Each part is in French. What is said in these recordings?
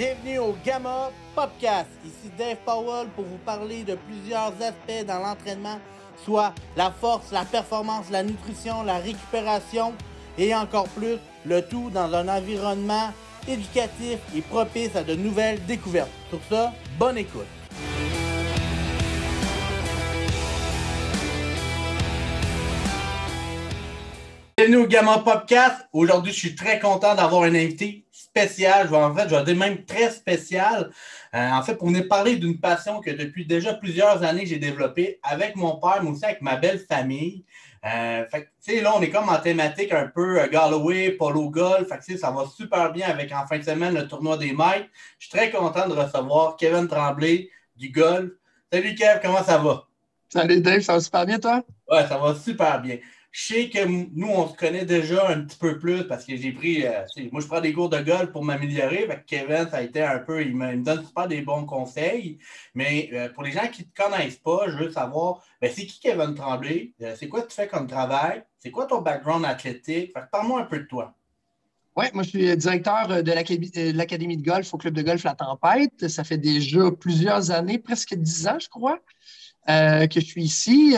Bienvenue au Gamma Podcast. Ici Dave Powell pour vous parler de plusieurs aspects dans l'entraînement, soit la force, la performance, la nutrition, la récupération et encore plus, le tout dans un environnement éducatif et propice à de nouvelles découvertes. Sur ça, bonne écoute. Bienvenue au Gamma Podcast. Aujourd'hui, je suis très content d'avoir un invité spécial. Je vais dire même très spécial. Pour venir parler d'une passion que depuis déjà plusieurs années, j'ai développée avec mon père, mais aussi avec ma belle famille. Là, on est comme en thématique un peu Galloway, polo golf. Ça va super bien avec en fin de semaine le tournoi des maîtres. Je suis très content de recevoir Kevin Tremblay du golf. Salut Kev, comment ça va? Salut Dave, ça va super bien toi? Ouais, ça va super bien. Je sais que nous, on se connaît déjà un petit peu plus parce que j'ai pris, moi, je prends des cours de golf pour m'améliorer. Fait que Kevin, ça a été un peu, il me donne super des bons conseils. Mais pour les gens qui ne te connaissent pas, je veux savoir, c'est qui Kevin Tremblay? C'est quoi que tu fais comme travail? C'est quoi ton background athlétique? Fait que parle-moi un peu de toi. Oui, moi je suis directeur de l'Académie de golf au club de golf La Tempête. Ça fait déjà plusieurs années, presque 10 ans, je crois, que je suis ici.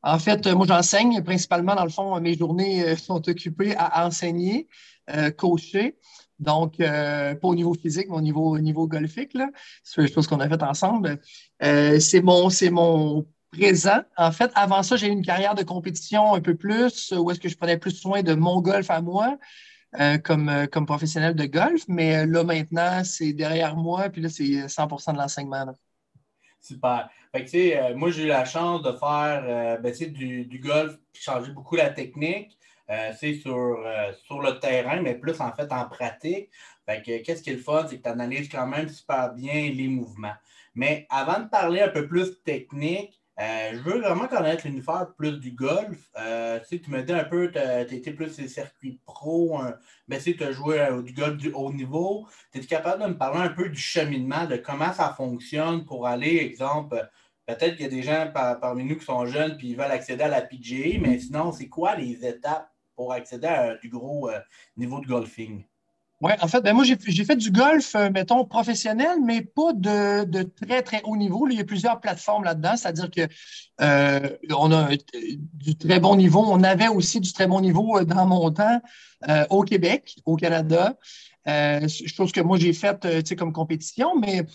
Moi j'enseigne principalement, dans le fond, mes journées sont occupées à enseigner, coacher. Donc, pas au niveau physique, mais au niveau golfique, là. C'est les choses qu'on a faites ensemble. C'est mon présent. En fait, avant ça, j'ai eu une carrière de compétition un peu plus, où est-ce que je prenais plus soin de mon golf à moi, comme professionnel de golf. Mais là, maintenant, c'est derrière moi, puis là, c'est 100% de l'enseignement, là. Super. Moi, j'ai eu la chance de faire du golf, puis changer beaucoup la technique. Sur le terrain, mais plus en fait en pratique. Qu'est-ce qui est le fun, c'est que tu analyses quand même super bien les mouvements. Mais avant de parler un peu plus technique, je veux vraiment connaître l'univers plus du golf. Tu me dis un peu, tu as été plus sur les circuits pro, tu as joué du golf du haut niveau. Es-tu capable de me parler un peu du cheminement, de comment ça fonctionne pour aller, exemple, peut-être qu'il y a des gens parmi nous qui sont jeunes et ils veulent accéder à la PGA, mais sinon, c'est quoi les étapes pour accéder à du gros niveau de golfing? Oui, en fait, moi, j'ai fait du golf, mettons, professionnel, mais pas de très, très haut niveau. Là, il y a plusieurs plateformes là-dedans, c'est-à-dire que on a du très bon niveau. On avait aussi du très bon niveau dans mon temps au Québec, au Canada. Chose que moi, j'ai faite comme compétition, mais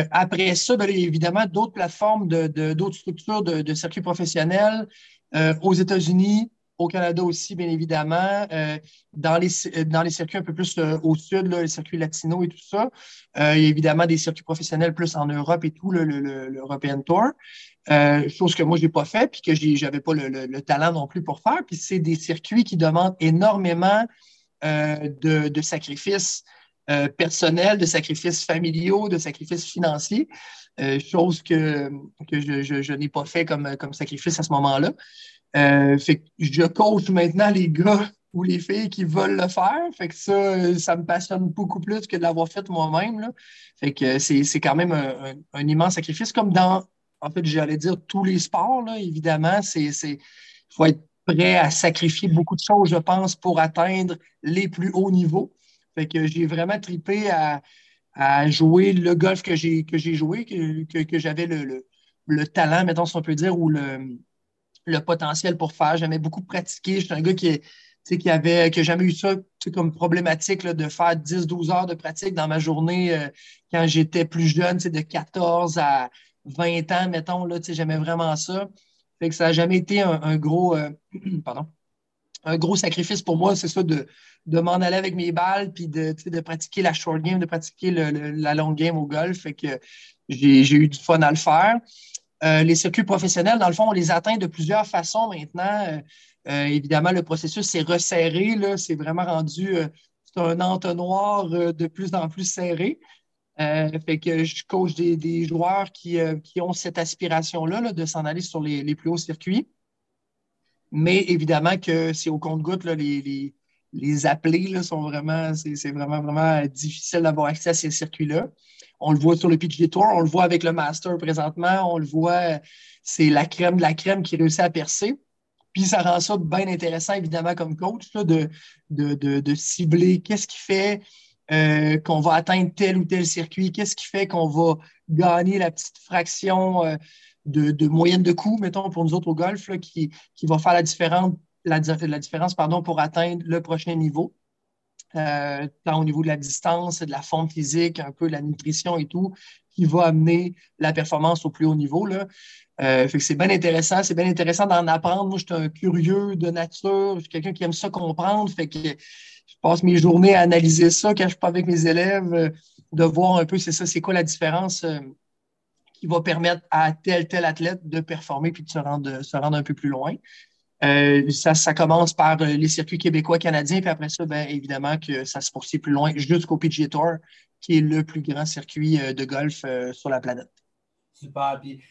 après ça, il y a évidemment d'autres plateformes, d'autres structures de circuits professionnels aux États-Unis, au Canada aussi, bien évidemment, dans les circuits un peu plus au sud, là, les circuits latinos et tout ça. Il y a évidemment des circuits professionnels plus en Europe et tout, l'European Tour. Chose que moi, je n'ai pas fait, puis que je n'avais pas le talent non plus pour faire. Puis c'est des circuits qui demandent énormément de sacrifices personnels, de sacrifices familiaux, de sacrifices financiers. Chose que je n'ai pas fait comme sacrifice à ce moment-là. Fait que je coach maintenant les gars ou les filles qui veulent le faire. Fait que ça me passionne beaucoup plus que de l'avoir fait moi-même, là. Fait que c'est quand même un immense sacrifice, comme en fait, j'allais dire tous les sports, là, évidemment. Il faut être prêt à sacrifier beaucoup de choses, je pense, pour atteindre les plus hauts niveaux. Fait que j'ai vraiment trippé à jouer le golf que j'ai joué, que j'avais le talent, mettons, si on peut dire, ou le potentiel pour faire. J'aimais beaucoup pratiquer. Je suis un gars qui a jamais eu ça comme problématique là, de faire 10-12 heures de pratique dans ma journée quand j'étais plus jeune, de 14 à 20 ans, mettons. Là, j'aimais vraiment ça. Fait que ça n'a jamais été un gros, pardon, un gros sacrifice pour moi, c'est ça, de m'en aller avec mes balles puis de pratiquer la short game, de pratiquer la long game au golf. Fait que j'ai eu du fun à le faire. Les circuits professionnels, dans le fond, on les atteint de plusieurs façons maintenant. Évidemment, le processus s'est resserré, là, c'est vraiment rendu c'est un entonnoir de plus en plus serré. Fait que je coach des joueurs qui ont cette aspiration-là là, de s'en aller sur les plus hauts circuits. Mais évidemment que c'est au compte-gouttes, là, les appelés là, sont vraiment, c'est vraiment, vraiment difficile d'avoir accès à ces circuits-là. On le voit sur le PGA Tour, on le voit avec le Master présentement, on le voit, c'est la crème de la crème qui réussit à percer. Puis ça rend ça bien intéressant, évidemment, comme coach, là, de cibler qu'est-ce qui fait qu'on va atteindre tel ou tel circuit? Qu'est-ce qui fait qu'on va gagner la petite fraction de moyenne de coût, mettons, pour nous autres au golf, là, qui va faire la différence pardon, pour atteindre le prochain niveau? Tant au niveau de la distance, de la forme physique, un peu de la nutrition et tout, qui va amener la performance au plus haut niveau, là. Fait que c'est bien intéressant d'en apprendre. Moi, je suis un curieux de nature, je suis quelqu'un qui aime ça comprendre, fait que je passe mes journées à analyser ça quand je suis pas avec mes élèves, de voir un peu, c'est ça, c'est quoi la différence qui va permettre à tel athlète de performer puis de se rendre un peu plus loin. Ça commence par les circuits québécois, canadiens, puis après ça, bien évidemment que ça se poursuit plus loin jusqu'au PGA Tour, qui est le plus grand circuit de golf sur la planète. Super. Puis,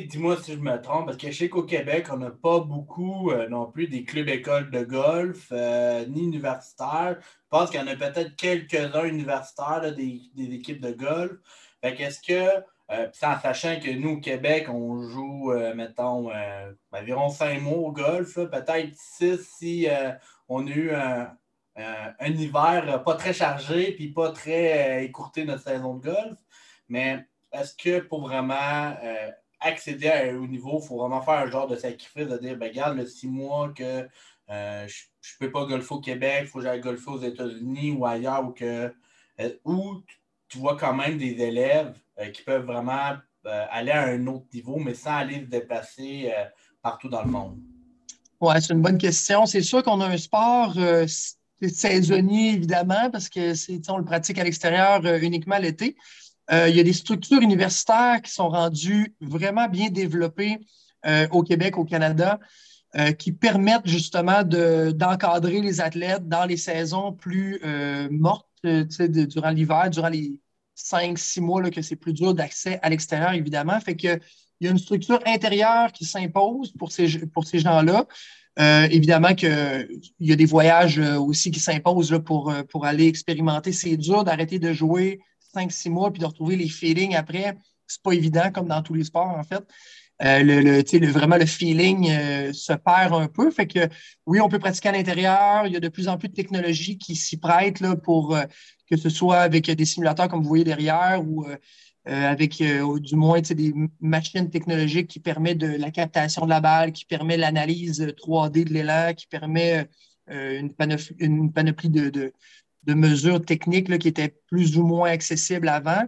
dis-moi si je me trompe, parce que je sais qu'au Québec, on n'a pas beaucoup non plus des clubs-écoles de golf, ni universitaires. Je pense qu'il y en a peut-être quelques-uns universitaires, là, des équipes de golf. Fait qu'est-ce que, en sachant que nous, au Québec, on joue, mettons, environ 5 mois au golf, là, peut-être 6 si on a eu un hiver pas très chargé puis pas très écourté notre saison de golf. Mais est-ce que pour vraiment accéder à un haut niveau, il faut vraiment faire un genre de sacrifice de dire, ben, regarde, le 6 mois que je ne peux pas golfer au Québec, il faut que j'aille golfer aux États-Unis ou ailleurs, ou tu vois quand même des élèves qui peuvent vraiment aller à un autre niveau, mais sans aller se déplacer partout dans le monde? Ouais, c'est une bonne question. C'est sûr qu'on a un sport saisonnier, évidemment, parce que on le pratique à l'extérieur uniquement l'été. Il y a des structures universitaires qui sont rendues vraiment bien développées au Québec, au Canada, qui permettent justement d'encadrer les athlètes dans les saisons plus mortes, durant l'hiver, durant les 5, 6 mois là, que c'est plus dur d'accès à l'extérieur, évidemment. Fait que, il y a une structure intérieure qui s'impose pour ces gens-là. Évidemment qu'il y a des voyages aussi qui s'imposent là, pour aller expérimenter. C'est dur d'arrêter de jouer 5, 6 mois puis de retrouver les feelings après. C'est pas évident, comme dans tous les sports, en fait. Vraiment, le feeling se perd un peu. Fait que oui, on peut pratiquer à l'intérieur. Il y a de plus en plus de technologies qui s'y prêtent là, pour que ce soit avec des simulateurs comme vous voyez derrière ou avec du moins des machines technologiques qui permettent de la captation de la balle, qui permet l'analyse 3D de l'élan, qui permet une panoplie de mesures techniques là, qui étaient plus ou moins accessibles avant.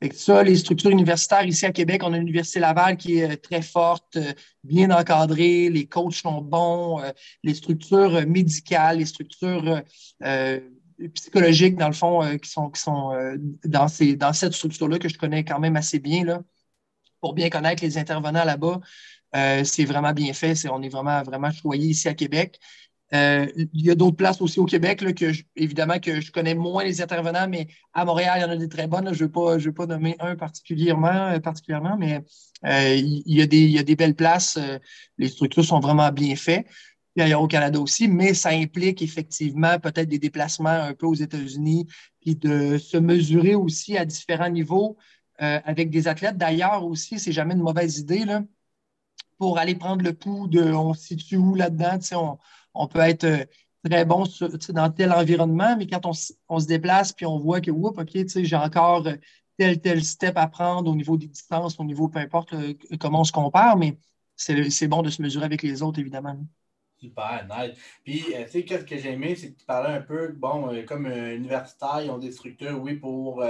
Fait que ça, les structures universitaires ici à Québec, on a l'Université Laval qui est très forte, bien encadrée, les coachs sont bons, les structures médicales, les structures psychologiques, dans le fond, qui sont dans cette structure-là que je connais quand même assez bien, là, pour bien connaître les intervenants là-bas. C'est vraiment bien fait. On est vraiment, vraiment choyé ici à Québec. Il y a d'autres places aussi au Québec, là, évidemment, que je connais moins les intervenants, mais à Montréal, il y en a des très bonnes. Là. Je ne veux pas nommer un particulièrement, mais il y a des belles places. Les structures sont vraiment bien faites. Puis ailleurs au Canada aussi, mais ça implique effectivement peut-être des déplacements un peu aux États-Unis, puis de se mesurer aussi à différents niveaux avec des athlètes. D'ailleurs aussi, c'est jamais une mauvaise idée, là, pour aller prendre le pouls de on se situe où là-dedans. On peut être très bon dans tel environnement, mais quand on se déplace puis on voit que, oups, OK, j'ai encore tel step à prendre au niveau des distances, au niveau peu importe comment on se compare, mais c'est bon de se mesurer avec les autres, évidemment. Super, nice. Puis, tu sais, qu'est-ce que j'ai aimé, c'est que tu parlais un peu, bon, comme universitaires, ils ont des structures, oui, pour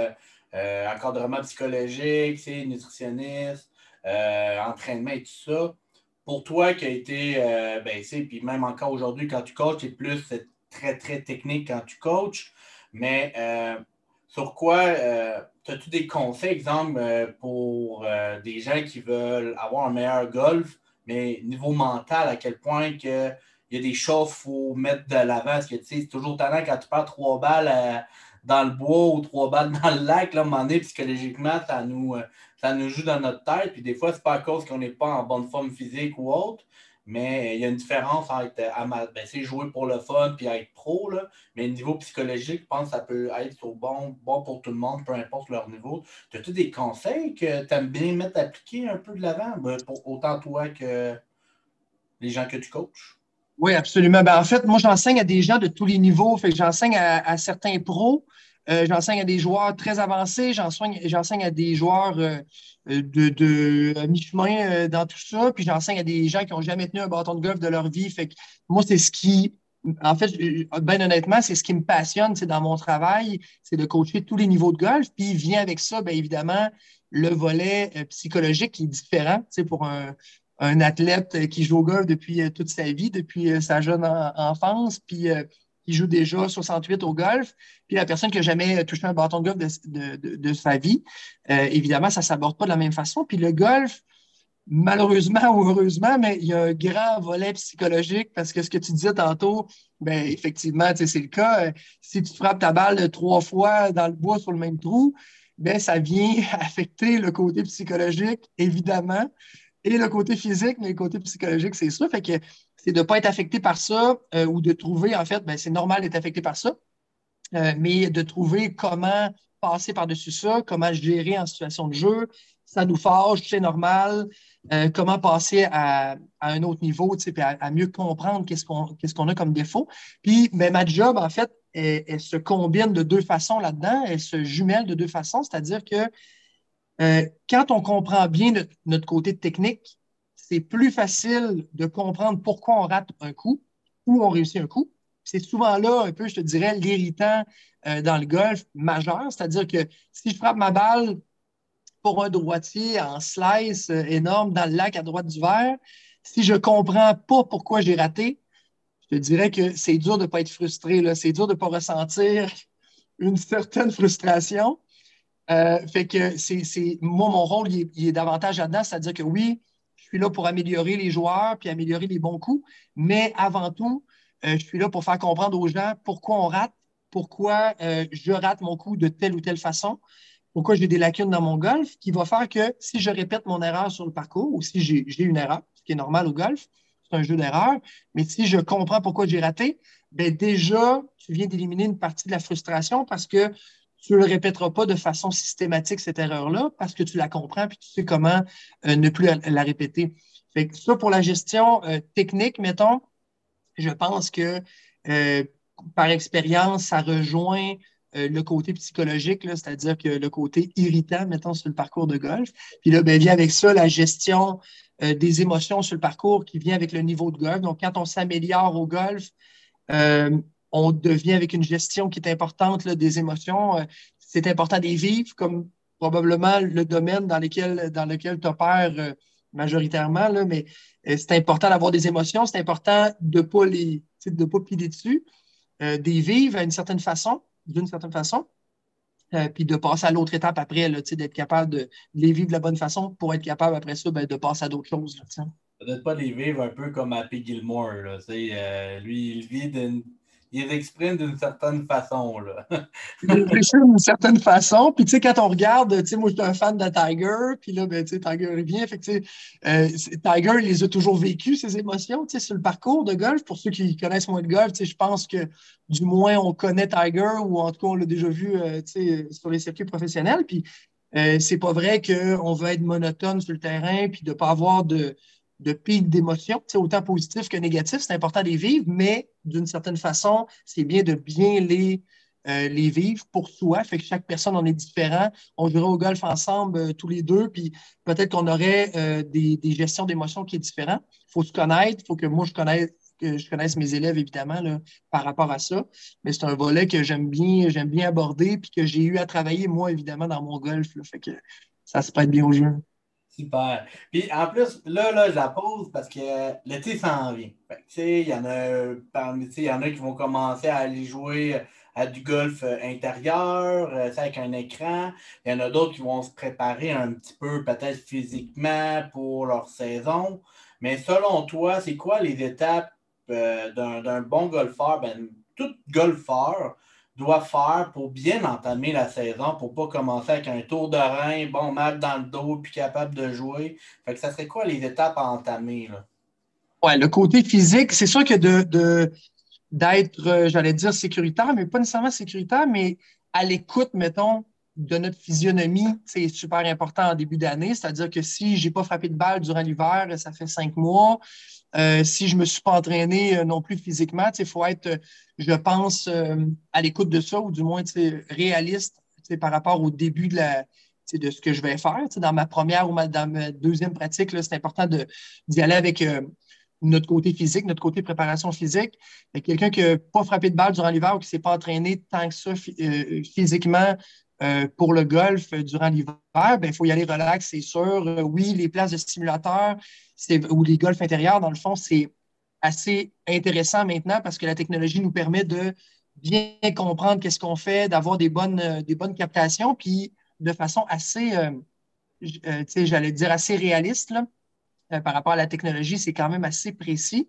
encadrement psychologique, tu sais, nutritionniste, entraînement et tout ça. Pour toi qui a été, ben, tu sais, puis même encore aujourd'hui, quand tu coaches, c'est très, très technique quand tu coaches, mais sur quoi, as-tu des conseils, exemple, pour des gens qui veulent avoir un meilleur golf? Mais niveau mental, à quel point que il y a des choses qu'il faut mettre de l'avant. Parce que tu sais, c'est toujours talent quand tu perds 3 balles dans le bois ou 3 balles dans le lac, là, à un moment donné, psychologiquement, ça nous joue dans notre tête. Puis des fois, c'est pas à cause qu'on n'est pas en bonne forme physique ou autre. Mais il y a une différence entre jouer pour le fun puis être pro. Là. Mais au niveau psychologique, je pense que ça peut être bon pour tout le monde, peu importe leur niveau. As-tu des conseils que tu aimes bien mettre à appliquer un peu de l'avant? Ben, pour autant toi que les gens que tu coaches? Oui, absolument. Ben, en fait, moi, j'enseigne à des gens de tous les niveaux. Fait que j'enseigne à certains pros, j'enseigne à des joueurs très avancés, j'enseigne à des joueurs à mi-chemin dans tout ça, puis j'enseigne à des gens qui n'ont jamais tenu un bâton de golf de leur vie. Fait que moi, c'est ce qui, en fait, bien honnêtement, c'est ce qui me passionne, c'est dans mon travail, c'est de coacher tous les niveaux de golf. Puis vient avec ça, bien évidemment, le volet psychologique qui est différent, pour un athlète qui joue au golf depuis toute sa vie, depuis sa jeune enfance, puis qui joue déjà 68 au golf, puis la personne qui n'a jamais touché un bâton de golf de sa vie, évidemment, ça ne s'aborde pas de la même façon. Puis le golf, malheureusement ou heureusement, mais il y a un grand volet psychologique parce que ce que tu disais tantôt, ben effectivement, c'est le cas. Si tu frappes ta balle 3 fois dans le bois sur le même trou, ben ça vient affecter le côté psychologique, évidemment, et le côté physique, mais le côté psychologique, c'est ça. Fait que c'est de ne pas être affecté par ça ou de trouver, en fait, ben, c'est normal d'être affecté par ça, mais de trouver comment passer par-dessus ça, comment gérer en situation de jeu. Ça nous fâche, c'est normal. Comment passer à un autre niveau, puis à mieux comprendre qu'est-ce qu'on a comme défaut. Puis, ben, ma job, en fait, elle se combine de deux façons là-dedans. Elle se jumelle de deux façons, c'est-à-dire que quand on comprend bien notre côté technique, c'est plus facile de comprendre pourquoi on rate un coup ou on réussit un coup. C'est souvent là, un peu, je te dirais, l'irritant dans le golf majeur. C'est-à-dire que si je frappe ma balle pour un droitier en slice énorme dans le lac à droite du verre, si je ne comprends pas pourquoi j'ai raté, je te dirais que c'est dur de ne pas être frustré, là. C'est dur de ne pas ressentir une certaine frustration. Fait que moi, mon rôle, il est davantage là-dedans, c'est-à-dire que oui, je suis là pour améliorer les joueurs puis améliorer les bons coups, mais avant tout, je suis là pour faire comprendre aux gens pourquoi on rate, pourquoi je rate mon coup de telle ou telle façon, pourquoi j'ai des lacunes dans mon golf, qui va faire que si je répète mon erreur sur le parcours ou si j'ai une erreur, ce qui est normal au golf, c'est un jeu d'erreur, mais si je comprends pourquoi j'ai raté, ben déjà, tu viens d'éliminer une partie de la frustration parce que tu ne le répéteras pas de façon systématique, cette erreur-là, parce que tu la comprends et tu sais comment ne plus la répéter. Fait que ça, pour la gestion technique, mettons, je pense que euh, par expérience, ça rejoint le côté psychologique, là, c'est-à-dire que le côté irritant, mettons, sur le parcours de golf. Puis là, ben, vient avec ça la gestion des émotions sur le parcours qui vient avec le niveau de golf. Donc, quand on s'améliore au golf, euh, on devient avec une gestion qui est importante là, des émotions. C'est important d'y vivre, comme probablement le domaine dans lequel tu opères majoritairement, là, mais c'est important d'avoir des émotions, c'est important de ne pas de pas piler dessus, d'y vivre d'une certaine façon, puis de passer à l'autre étape après, là, d'être capable de les vivre de la bonne façon pour être capable après ça ben, de passer à d'autres choses. Là, Peut-être pas les vivre un peu comme Happy Gilmore, là, lui, il les exprime d'une certaine façon, là. Réfléchir d'une certaine façon. Puis, tu sais, quand on regarde, tu sais, moi, je suis un fan de Tiger, puis là, ben, tu sais, Tiger revient. Fait que, tu sais, Tiger, il les a toujours vécues, ces émotions, tu sais, sur le parcours de golf. Pour ceux qui connaissent moins de golf, tu sais, je pense que, du moins, on connaît Tiger, ou en tout cas, on l'a déjà vu, tu sais, sur les circuits professionnels. Puis, c'est pas vrai qu'on veut être monotone sur le terrain, puis de pas avoir de pic d'émotions, tu sais, autant positif que négatif. C'est important de les vivre, mais d'une certaine façon, c'est bien de bien les vivre pour soi. Fait que chaque personne en est différent. On jouerait au golf ensemble tous les deux, puis peut-être qu'on aurait des gestions d'émotions qui est différent. Il faut se connaître, il faut que moi je connaisse mes élèves, évidemment, là, par rapport à ça. Mais c'est un volet que j'aime bien aborder, puis que j'ai eu à travailler, moi, évidemment, dans mon golf. Là. Fait que ça se prête bien au jeu. Super. Puis en plus, je la pose parce que l'été s'en vient. Fait que, tu sais, il y en a tu sais, il y en a qui vont commencer à aller jouer à du golf intérieur, tu sais, avec un écran. Il y en a d'autres qui vont se préparer un petit peu, peut-être physiquement, pour leur saison. Mais selon toi, c'est quoi les étapes d'un bon golfeur? Ben, tout golfeur doit faire pour bien entamer la saison, pour pas commencer avec un tour de rein, bon, mal dans le dos, puis capable de jouer. Fait que ça serait quoi les étapes à entamer, là? Ouais, le côté physique, c'est sûr que d'être, j'allais dire sécuritaire, mais pas nécessairement sécuritaire, mais à l'écoute, mettons, de notre physionomie, c'est super important en début d'année. C'est-à-dire que si j'ai pas frappé de balle durant l'hiver, ça fait 5 mois, si je ne me suis pas entraîné non plus physiquement. Il faut être, je pense, à l'écoute de ça, ou du moins réaliste par rapport au début de ce que je vais faire. Dans ma première ou dans ma deuxième pratique, c'est important d'y aller avec notre côté physique, notre côté préparation physique. Quelqu'un qui n'a pas frappé de balle durant l'hiver ou qui ne s'est pas entraîné tant que ça physiquement pour le golf durant l'hiver, ben, il faut y aller relax, c'est sûr. Oui, les places de simulateurs ou les golfs intérieurs, dans le fond, c'est assez intéressant maintenant parce que la technologie nous permet de bien comprendre qu'est-ce qu'on fait, d'avoir des bonnes captations, puis de façon assez, j'allais dire assez réaliste là, par rapport à la technologie, c'est quand même assez précis.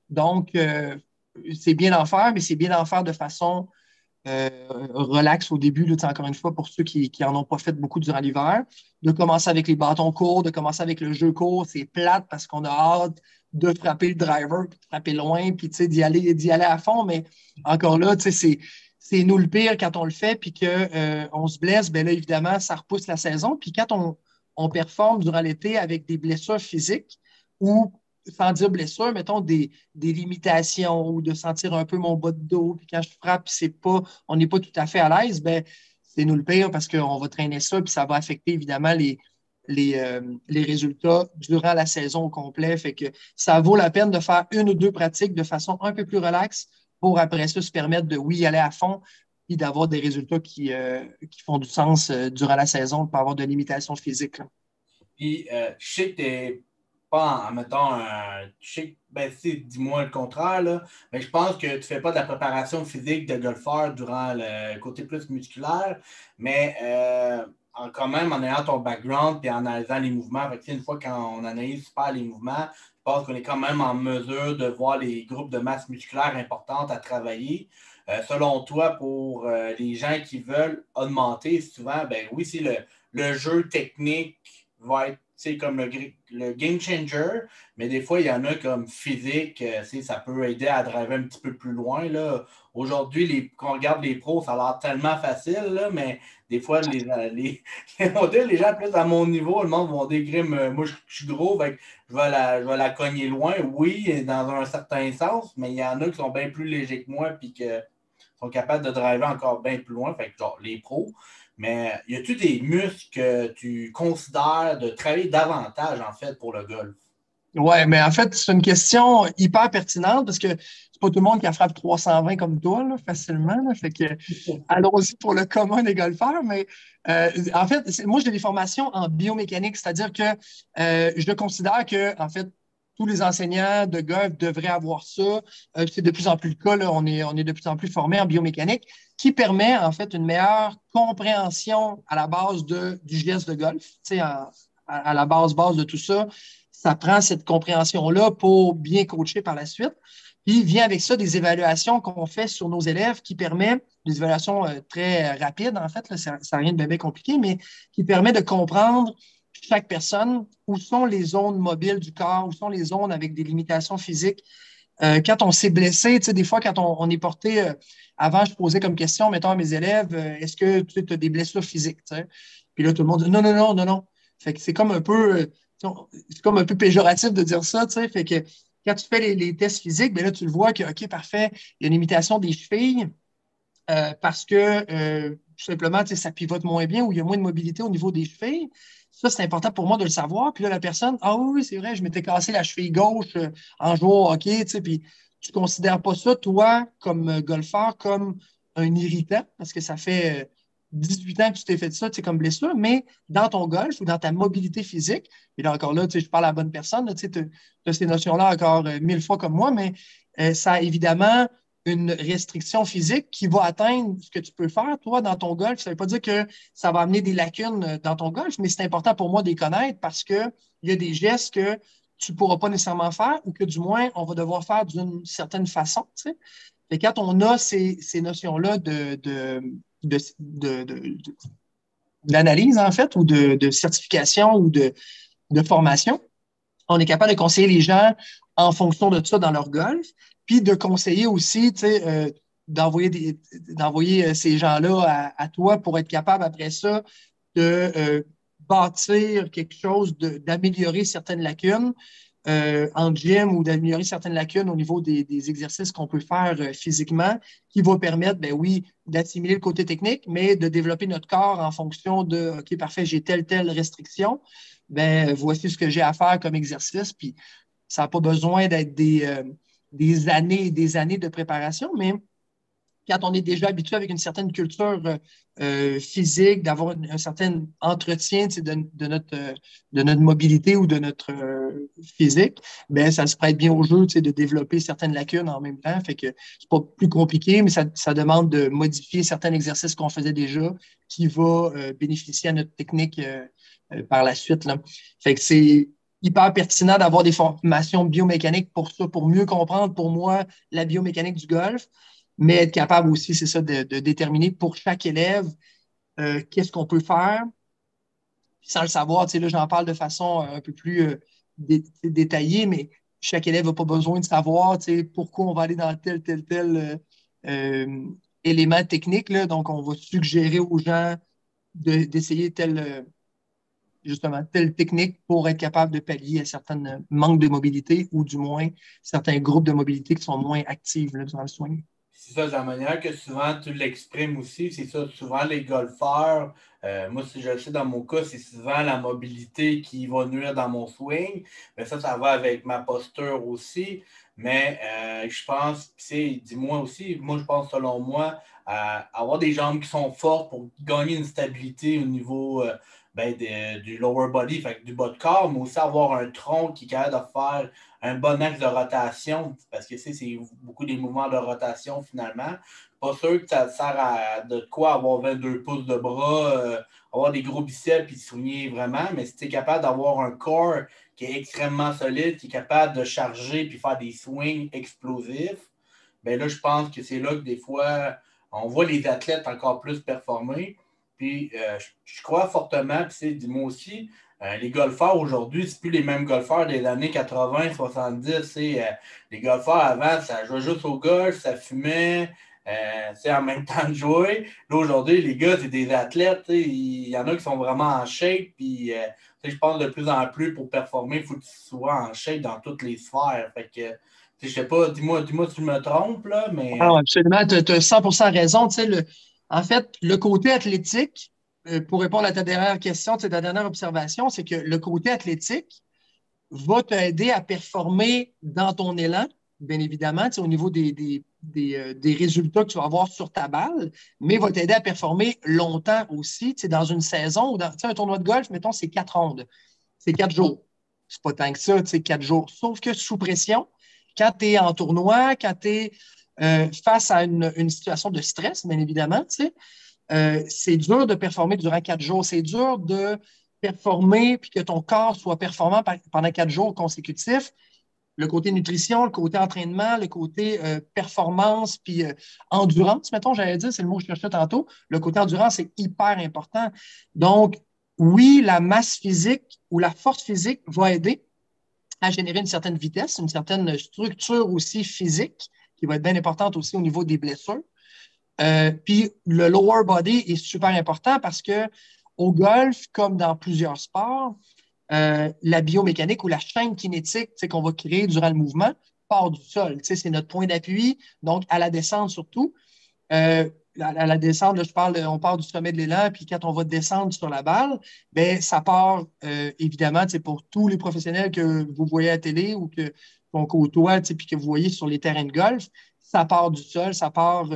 Donc, c'est bien d'en faire, mais c'est bien d'en faire de façon relax au début, là, encore une fois, pour ceux qui n'en ont pas fait beaucoup durant l'hiver. De commencer avec les bâtons courts, de commencer avec le jeu court, c'est plate parce qu'on a hâte de frapper le driver, puis de frapper loin, puis d'y aller à fond. Mais encore là, c'est nous le pire quand on le fait, puis qu'on se blesse. Bien là, évidemment, ça repousse la saison. Puis quand on performe durant l'été avec des blessures physiques ou sans dire blessure, mettons des limitations ou de sentir un peu mon bas de dos. Puis quand je frappe, on n'est pas tout à fait à l'aise, ben, c'est nous le pire parce qu'on va traîner ça, puis ça va affecter évidemment les résultats durant la saison au complet. Fait que ça vaut la peine de faire une ou deux pratiques de façon un peu plus relaxe pour après ça se permettre de, oui, aller à fond et d'avoir des résultats qui font du sens durant la saison, de ne pas avoir de limitations physiques. Là. Puis, je sais que tu n'es pas, mettons, je sais, ben, si, dis-moi le contraire, là, mais je pense que tu ne fais pas de la préparation physique de golfeur durant le côté plus musculaire, mais quand même, en ayant ton background et en analysant les mouvements, fait que, une fois qu'on analyse super les mouvements, je pense qu'on est quand même en mesure de voir les groupes de masse musculaire importantes à travailler. Selon toi, pour les gens qui veulent augmenter, souvent, ben oui, c'est le jeu technique va être comme le game changer, mais des fois, il y en a comme physique, ça peut aider à driver un petit peu plus loin. Là. Aujourd'hui, quand on regarde les pros, ça a l'air tellement facile, là, mais des fois, les gens plus à mon niveau, le monde vont dire moi, je suis gros, fait que je vais la cogner loin. Oui, dans un certain sens, mais il y en a qui sont bien plus légers que moi puis qui sont capables de driver encore bien plus loin, fait que genre les pros. Mais y a-tu des muscles que tu considères de travailler davantage, en fait, pour le golf? Oui, mais en fait, c'est une question hyper pertinente parce que c'est pas tout le monde qui frappe 320 comme toi, là, facilement. Là. Fait que allons-y pour le commun des golfeurs. Mais en fait, moi, j'ai des formations en biomécanique, c'est-à-dire que je considère que, en fait, tous les enseignants de golf devraient avoir ça. C'est de plus en plus le cas. Là. On est de plus en plus formés en biomécanique, qui permet, en fait, une meilleure compréhension à la base du geste de golf, à la base de tout ça. Ça prend cette compréhension-là pour bien coacher par la suite. Puis vient avec ça des évaluations qu'on fait sur nos élèves qui permet, des évaluations très rapides en fait, là, ça n'a rien de bien compliqué, mais qui permet de comprendre chaque personne, où sont les zones mobiles du corps, où sont les zones avec des limitations physiques. Quand on s'est blessé, des fois, quand on est porté, avant, je posais comme question, mettons à mes élèves, est-ce que tu as des blessures physiques? T'sais? Puis là, tout le monde dit non, non, non, non, non. Fait que c'est comme un peu, c'est comme un peu péjoratif de dire ça, tu sais. Fait que quand tu fais les tests physiques, bien là, tu le vois que, OK, parfait, il y a une limitation des chevilles parce que tout simplement, ça pivote moins bien ou il y a moins de mobilité au niveau des chevilles. Ça, c'est important pour moi de le savoir. Puis là, la personne, ah oui, c'est vrai, je m'étais cassé la cheville gauche en jouant au hockey, tu sais, puis tu ne considères pas ça, toi, comme golfeur, comme un irritant, parce que ça fait 18 ans que tu t'es fait ça, tu sais, comme blessure, mais dans ton golf ou dans ta mobilité physique, et là encore là, tu sais, je parle à la bonne personne, tu as ces notions-là encore 1000 fois comme moi, mais ça a évidemment une restriction physique qui va atteindre ce que tu peux faire, toi, dans ton golf. Ça ne veut pas dire que ça va amener des lacunes dans ton golf, mais c'est important pour moi de les connaître parce qu'il y a des gestes que tu ne pourras pas nécessairement faire ou que du moins, on va devoir faire d'une certaine façon. Tu sais. Et quand on a ces notions-là d'analyse, en fait, ou de certification ou de formation, on est capable de conseiller les gens en fonction de ça dans leur golf, puis de conseiller aussi, tu sais, d'envoyer ces gens-là à toi pour être capable après ça de bâtir quelque chose, d'améliorer certaines lacunes, en gym ou d'améliorer certaines lacunes au niveau des exercices qu'on peut faire physiquement qui va permettre, ben oui, d'assimiler le côté technique, mais de développer notre corps en fonction de, OK, parfait, j'ai telle restriction, ben voici ce que j'ai à faire comme exercice, puis ça n'a pas besoin d'être des années et des années de préparation, mais quand on est déjà habitué avec une certaine culture physique, d'avoir un certain entretien de notre mobilité ou de notre physique, ben, ça se prête bien au jeu de développer certaines lacunes en même temps. Fait que c'est pas plus compliqué, mais ça demande de modifier certains exercices qu'on faisait déjà qui va bénéficier à notre technique par la suite, là. Fait que c'est hyper pertinent d'avoir des formations biomécaniques pour ça, pour mieux comprendre pour moi la biomécanique du golf, mais être capable aussi, c'est ça, de déterminer pour chaque élève qu'est-ce qu'on peut faire sans le savoir. Tu sais, là, j'en parle de façon un peu plus détaillée, mais chaque élève n'a pas besoin de savoir tu sais, pourquoi on va aller dans tel élément technique. Là. Donc, on va suggérer aux gens d'essayer justement telle technique pour être capable de pallier à certains manques de mobilité ou du moins certains groupes de mobilité qui sont moins actifs là, durant le soin. C'est ça, de la manière que souvent tu l'exprimes aussi, c'est ça, souvent les golfeurs, moi si je le sais dans mon cas, c'est souvent la mobilité qui va nuire dans mon swing, mais ça va avec ma posture aussi, mais je pense, dis-moi aussi, moi je pense selon moi, avoir des jambes qui sont fortes pour gagner une stabilité au niveau du lower body, fait, du bas de corps, mais aussi avoir un tronc qui est capable de faire un bon axe de rotation, parce que c'est beaucoup des mouvements de rotation finalement. Pas sûr que ça sert à de quoi avoir 22 pouces de bras, avoir des gros biceps et souligner vraiment, mais si tu es capable d'avoir un corps qui est extrêmement solide, qui est capable de charger puis faire des swings explosifs, ben là, je pense que c'est là que des fois, on voit les athlètes encore plus performer. Puis je crois fortement, puis dis-moi aussi, les golfeurs aujourd'hui, c'est plus les mêmes golfeurs des années 80, 70. Les golfeurs avant, ça jouait juste au golf, ça fumait, en même temps de jouer. Là, aujourd'hui, les gars, c'est des athlètes. Il y en a qui sont vraiment en shape. Puis, je pense de plus en plus pour performer, il faut que tu sois en shape dans toutes les sphères. Fait que, je sais pas, dis-moi si je me trompe, là, mais. Ah, absolument, tu as 100% raison. Tu sais, en fait, le côté athlétique, pour répondre à ta dernière question, tu sais, ta dernière observation, c'est que le côté athlétique va t'aider à performer dans ton élan, bien évidemment, tu sais, au niveau des résultats que tu vas avoir sur ta balle, mais va t'aider à performer longtemps aussi, tu sais, dans une saison ou dans tu sais, un tournoi de golf, mettons, c'est 4 rondes, c'est 4 jours. C'est pas tant que ça, tu sais, 4 jours. Sauf que sous pression, quand tu es en tournoi, quand tu es face à une situation de stress, bien évidemment, tu sais, c'est dur de performer durant 4 jours. C'est dur de performer puis que ton corps soit performant pendant 4 jours consécutifs. Le côté nutrition, le côté entraînement, le côté performance puis endurance, mettons, j'allais dire, c'est le mot que je cherchais tantôt. Le côté endurance est hyper important. Donc, oui, la masse physique ou la force physique va aider à générer une certaine vitesse, une certaine structure aussi physique qui va être bien importante aussi au niveau des blessures. Puis le lower body est super important parce que au golf, comme dans plusieurs sports, la biomécanique ou la chaîne kinétique qu'on va créer durant le mouvement part du sol. C'est notre point d'appui. Donc, à la descente surtout, à la descente, là, on part du sommet de l'élan, puis quand on va descendre sur la balle, ben, ça part évidemment pour tous les professionnels que vous voyez à la télé ou qu'on côtoie, puis que vous voyez sur les terrains de golf, ça part du sol, ça part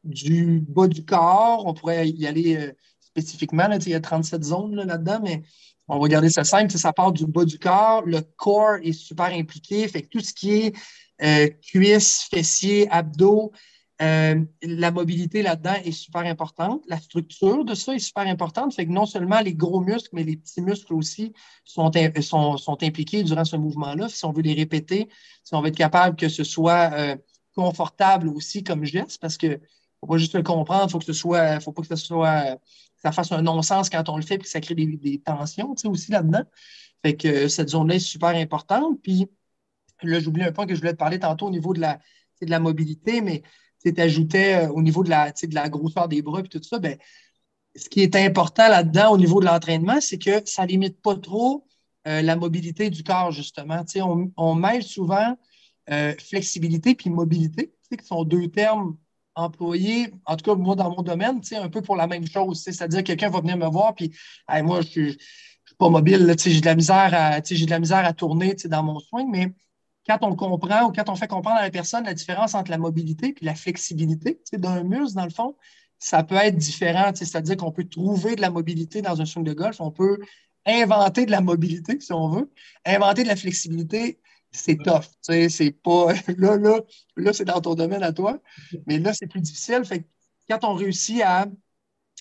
du bas du corps. On pourrait y aller spécifiquement, là, il y a 37 zones là-dedans, mais on va garder ça simple. Ça part du bas du corps. Le corps est super impliqué. Fait que tout ce qui est cuisses, fessiers, abdos, la mobilité là-dedans est super importante. La structure de ça est super importante. Fait que non seulement les gros muscles, mais les petits muscles aussi sont impliqués durant ce mouvement-là. Si on veut les répéter, si on veut être capable que ce soit confortable aussi comme geste, parce que faut pas juste le comprendre, faut pas que ce soit, ça fasse un non-sens quand on le fait, puis que ça crée des tensions, tu sais, aussi là-dedans. Fait que cette zone-là est super importante. Puis là, j'oublie un point que je voulais te parler tantôt au niveau de la mobilité, mais tu ajoutais au niveau de la grosseur des bras et tout ça, ben, ce qui est important là-dedans au niveau de l'entraînement, c'est que ça ne limite pas trop la mobilité du corps, justement. Tu sais, on mêle souvent flexibilité puis mobilité, tu sais, qui sont deux termes employés, en tout cas, moi, dans mon domaine, tu sais, un peu pour la même chose. Tu sais, c'est-à-dire que quelqu'un va venir me voir, puis hey, moi, je suis pas mobile, là, tu sais, j'ai de la misère à, tu sais, j'ai de la misère à tourner tu sais, dans mon swing, mais quand on comprend ou quand on fait comprendre à la personne la différence entre la mobilité et la flexibilité tu sais, d'un muscle, dans le fond, ça peut être différent. Tu sais, c'est-à-dire qu'on peut trouver de la mobilité dans un swing de golf, on peut inventer de la mobilité, si on veut. Inventer de la flexibilité, c'est tough. Tu sais, c'est pas. Là, c'est dans ton domaine à toi, mais là, c'est plus difficile. Fait que quand on réussit à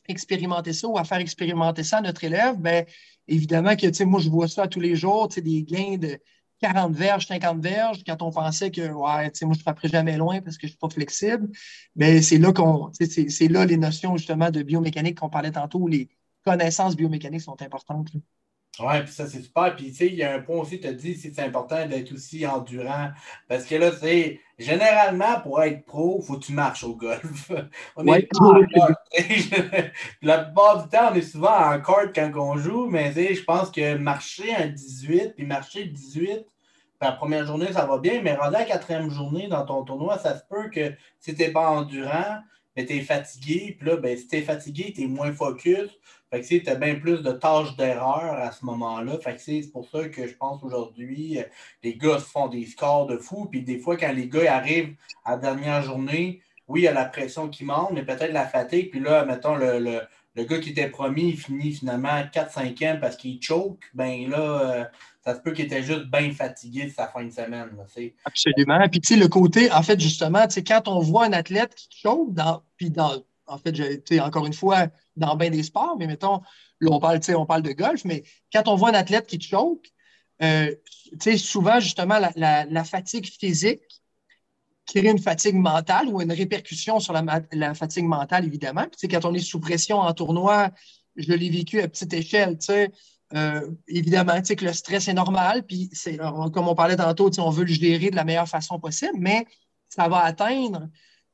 expérimenter ça ou à faire expérimenter ça à notre élève, ben évidemment que, tu sais, moi, je vois ça tous les jours, tu sais, des gains de 40 verges, 50 verges, quand on pensait que, ouais, tu sais, moi, je ne frapperai jamais loin parce que je ne suis pas flexible. Mais c'est là c'est là les notions, justement, de biomécanique qu'on parlait tantôt, les connaissances biomécaniques sont importantes. Là. Ouais, puis ça, c'est super. Puis, tu sais, il y a un point aussi, tu as dit, c'est important d'être aussi endurant. Parce que là, c'est généralement, pour être pro, il faut que tu marches au golf. On n'est Ouais, pas en court. La plupart du temps, on est souvent en court quand on joue, mais tu sais, je pense que marcher un 18, puis marcher 18, la première journée, ça va bien, mais rendu à la quatrième journée dans ton tournoi, ça se peut que si tu n'es pas endurant, mais tu es fatigué, puis là, ben, si tu es fatigué, tu es moins focus. Fait que tu as bien plus de tâches d'erreur à ce moment-là. Fait que c'est pour ça que je pense aujourd'hui, les gars se font des scores de fou. Puis des fois, quand les gars arrivent à la dernière journée, oui, il y a la pression qui monte, mais peut-être la fatigue. Puis là, mettons, le gars qui était promis, il finit finalement 4-5e parce qu'il choke. Ben là, ça se peut qu'il était juste bien fatigué de sa fin de semaine. Là, absolument. Puis, tu sais, le côté, en fait, justement, tu sais, quand on voit un athlète qui choke, en fait, tu sais, encore une fois, dans bien des sports, mais mettons, là, tu sais, on parle de golf, mais quand on voit un athlète qui choke, tu sais, souvent, justement, la fatigue physique crée une fatigue mentale ou une répercussion sur la fatigue mentale, évidemment. Puis, tu sais, quand on est sous pression en tournoi, je l'ai vécu à petite échelle, tu sais. Évidemment, tu sais que le stress est normal, puis comme on parlait tantôt, tu sais, on veut le gérer de la meilleure façon possible, mais ça va atteindre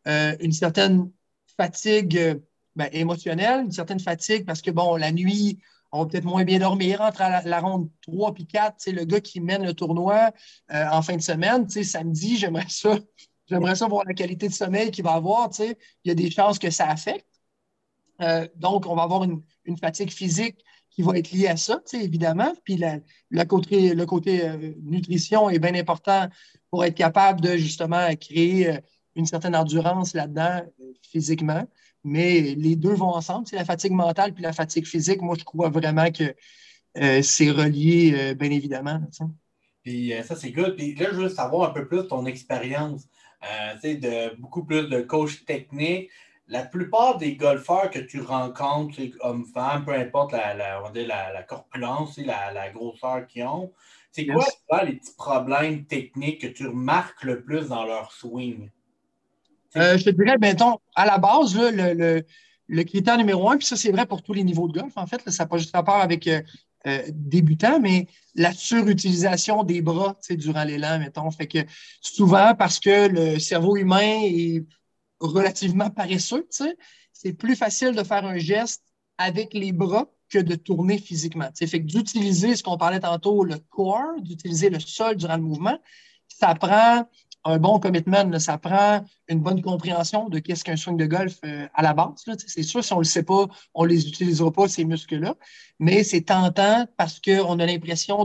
une certaine fatigue ben, émotionnelle, une certaine fatigue parce que, bon, la nuit, on va peut-être moins bien dormir entre la ronde 3 et 4. Tu sais, le gars qui mène le tournoi en fin de semaine, tu sais, samedi, j'aimerais ça voir la qualité de sommeil qu'il va avoir. Tu sais. Il y a des chances que ça affecte. Donc, on va avoir une fatigue physique qui va être liée à ça, tu sais, évidemment. Puis le côté nutrition est bien important pour être capable de justement créer une certaine endurance là-dedans physiquement. Mais les deux vont ensemble, c'est la fatigue mentale puis la fatigue physique. Moi, je crois vraiment que c'est relié, bien évidemment. Tu sais. Puis ça, c'est good. Puis là, je veux savoir un peu plus ton expérience, tu sais, de beaucoup plus de coach technique. La plupart des golfeurs que tu rencontres, hommes-femmes, peu importe on va dire la corpulence, la grosseur qu'ils ont, c'est quoi Yes. souvent, les petits problèmes techniques que tu remarques le plus dans leur swing? C'est Je te dirais, mettons, à la base, là, le critère numéro un, puis ça, c'est vrai pour tous les niveaux de golf, en fait, là, ça n'a pas juste rapport avec débutants, mais la surutilisation des bras tu sais, durant l'élan, mettons. Fait que souvent, parce que le cerveau humain est relativement paresseux, tu sais, c'est plus facile de faire un geste avec les bras que de tourner physiquement. Tu sais. Fait que d'utiliser ce qu'on parlait tantôt, le core, d'utiliser le sol durant le mouvement, ça prend un bon commitment, là, ça prend une bonne compréhension de qu'est-ce qu'un swing de golf à la base. Là, c'est sûr, si on ne le sait pas, on ne les utilisera pas, ces muscles-là, mais c'est tentant parce qu'on a l'impression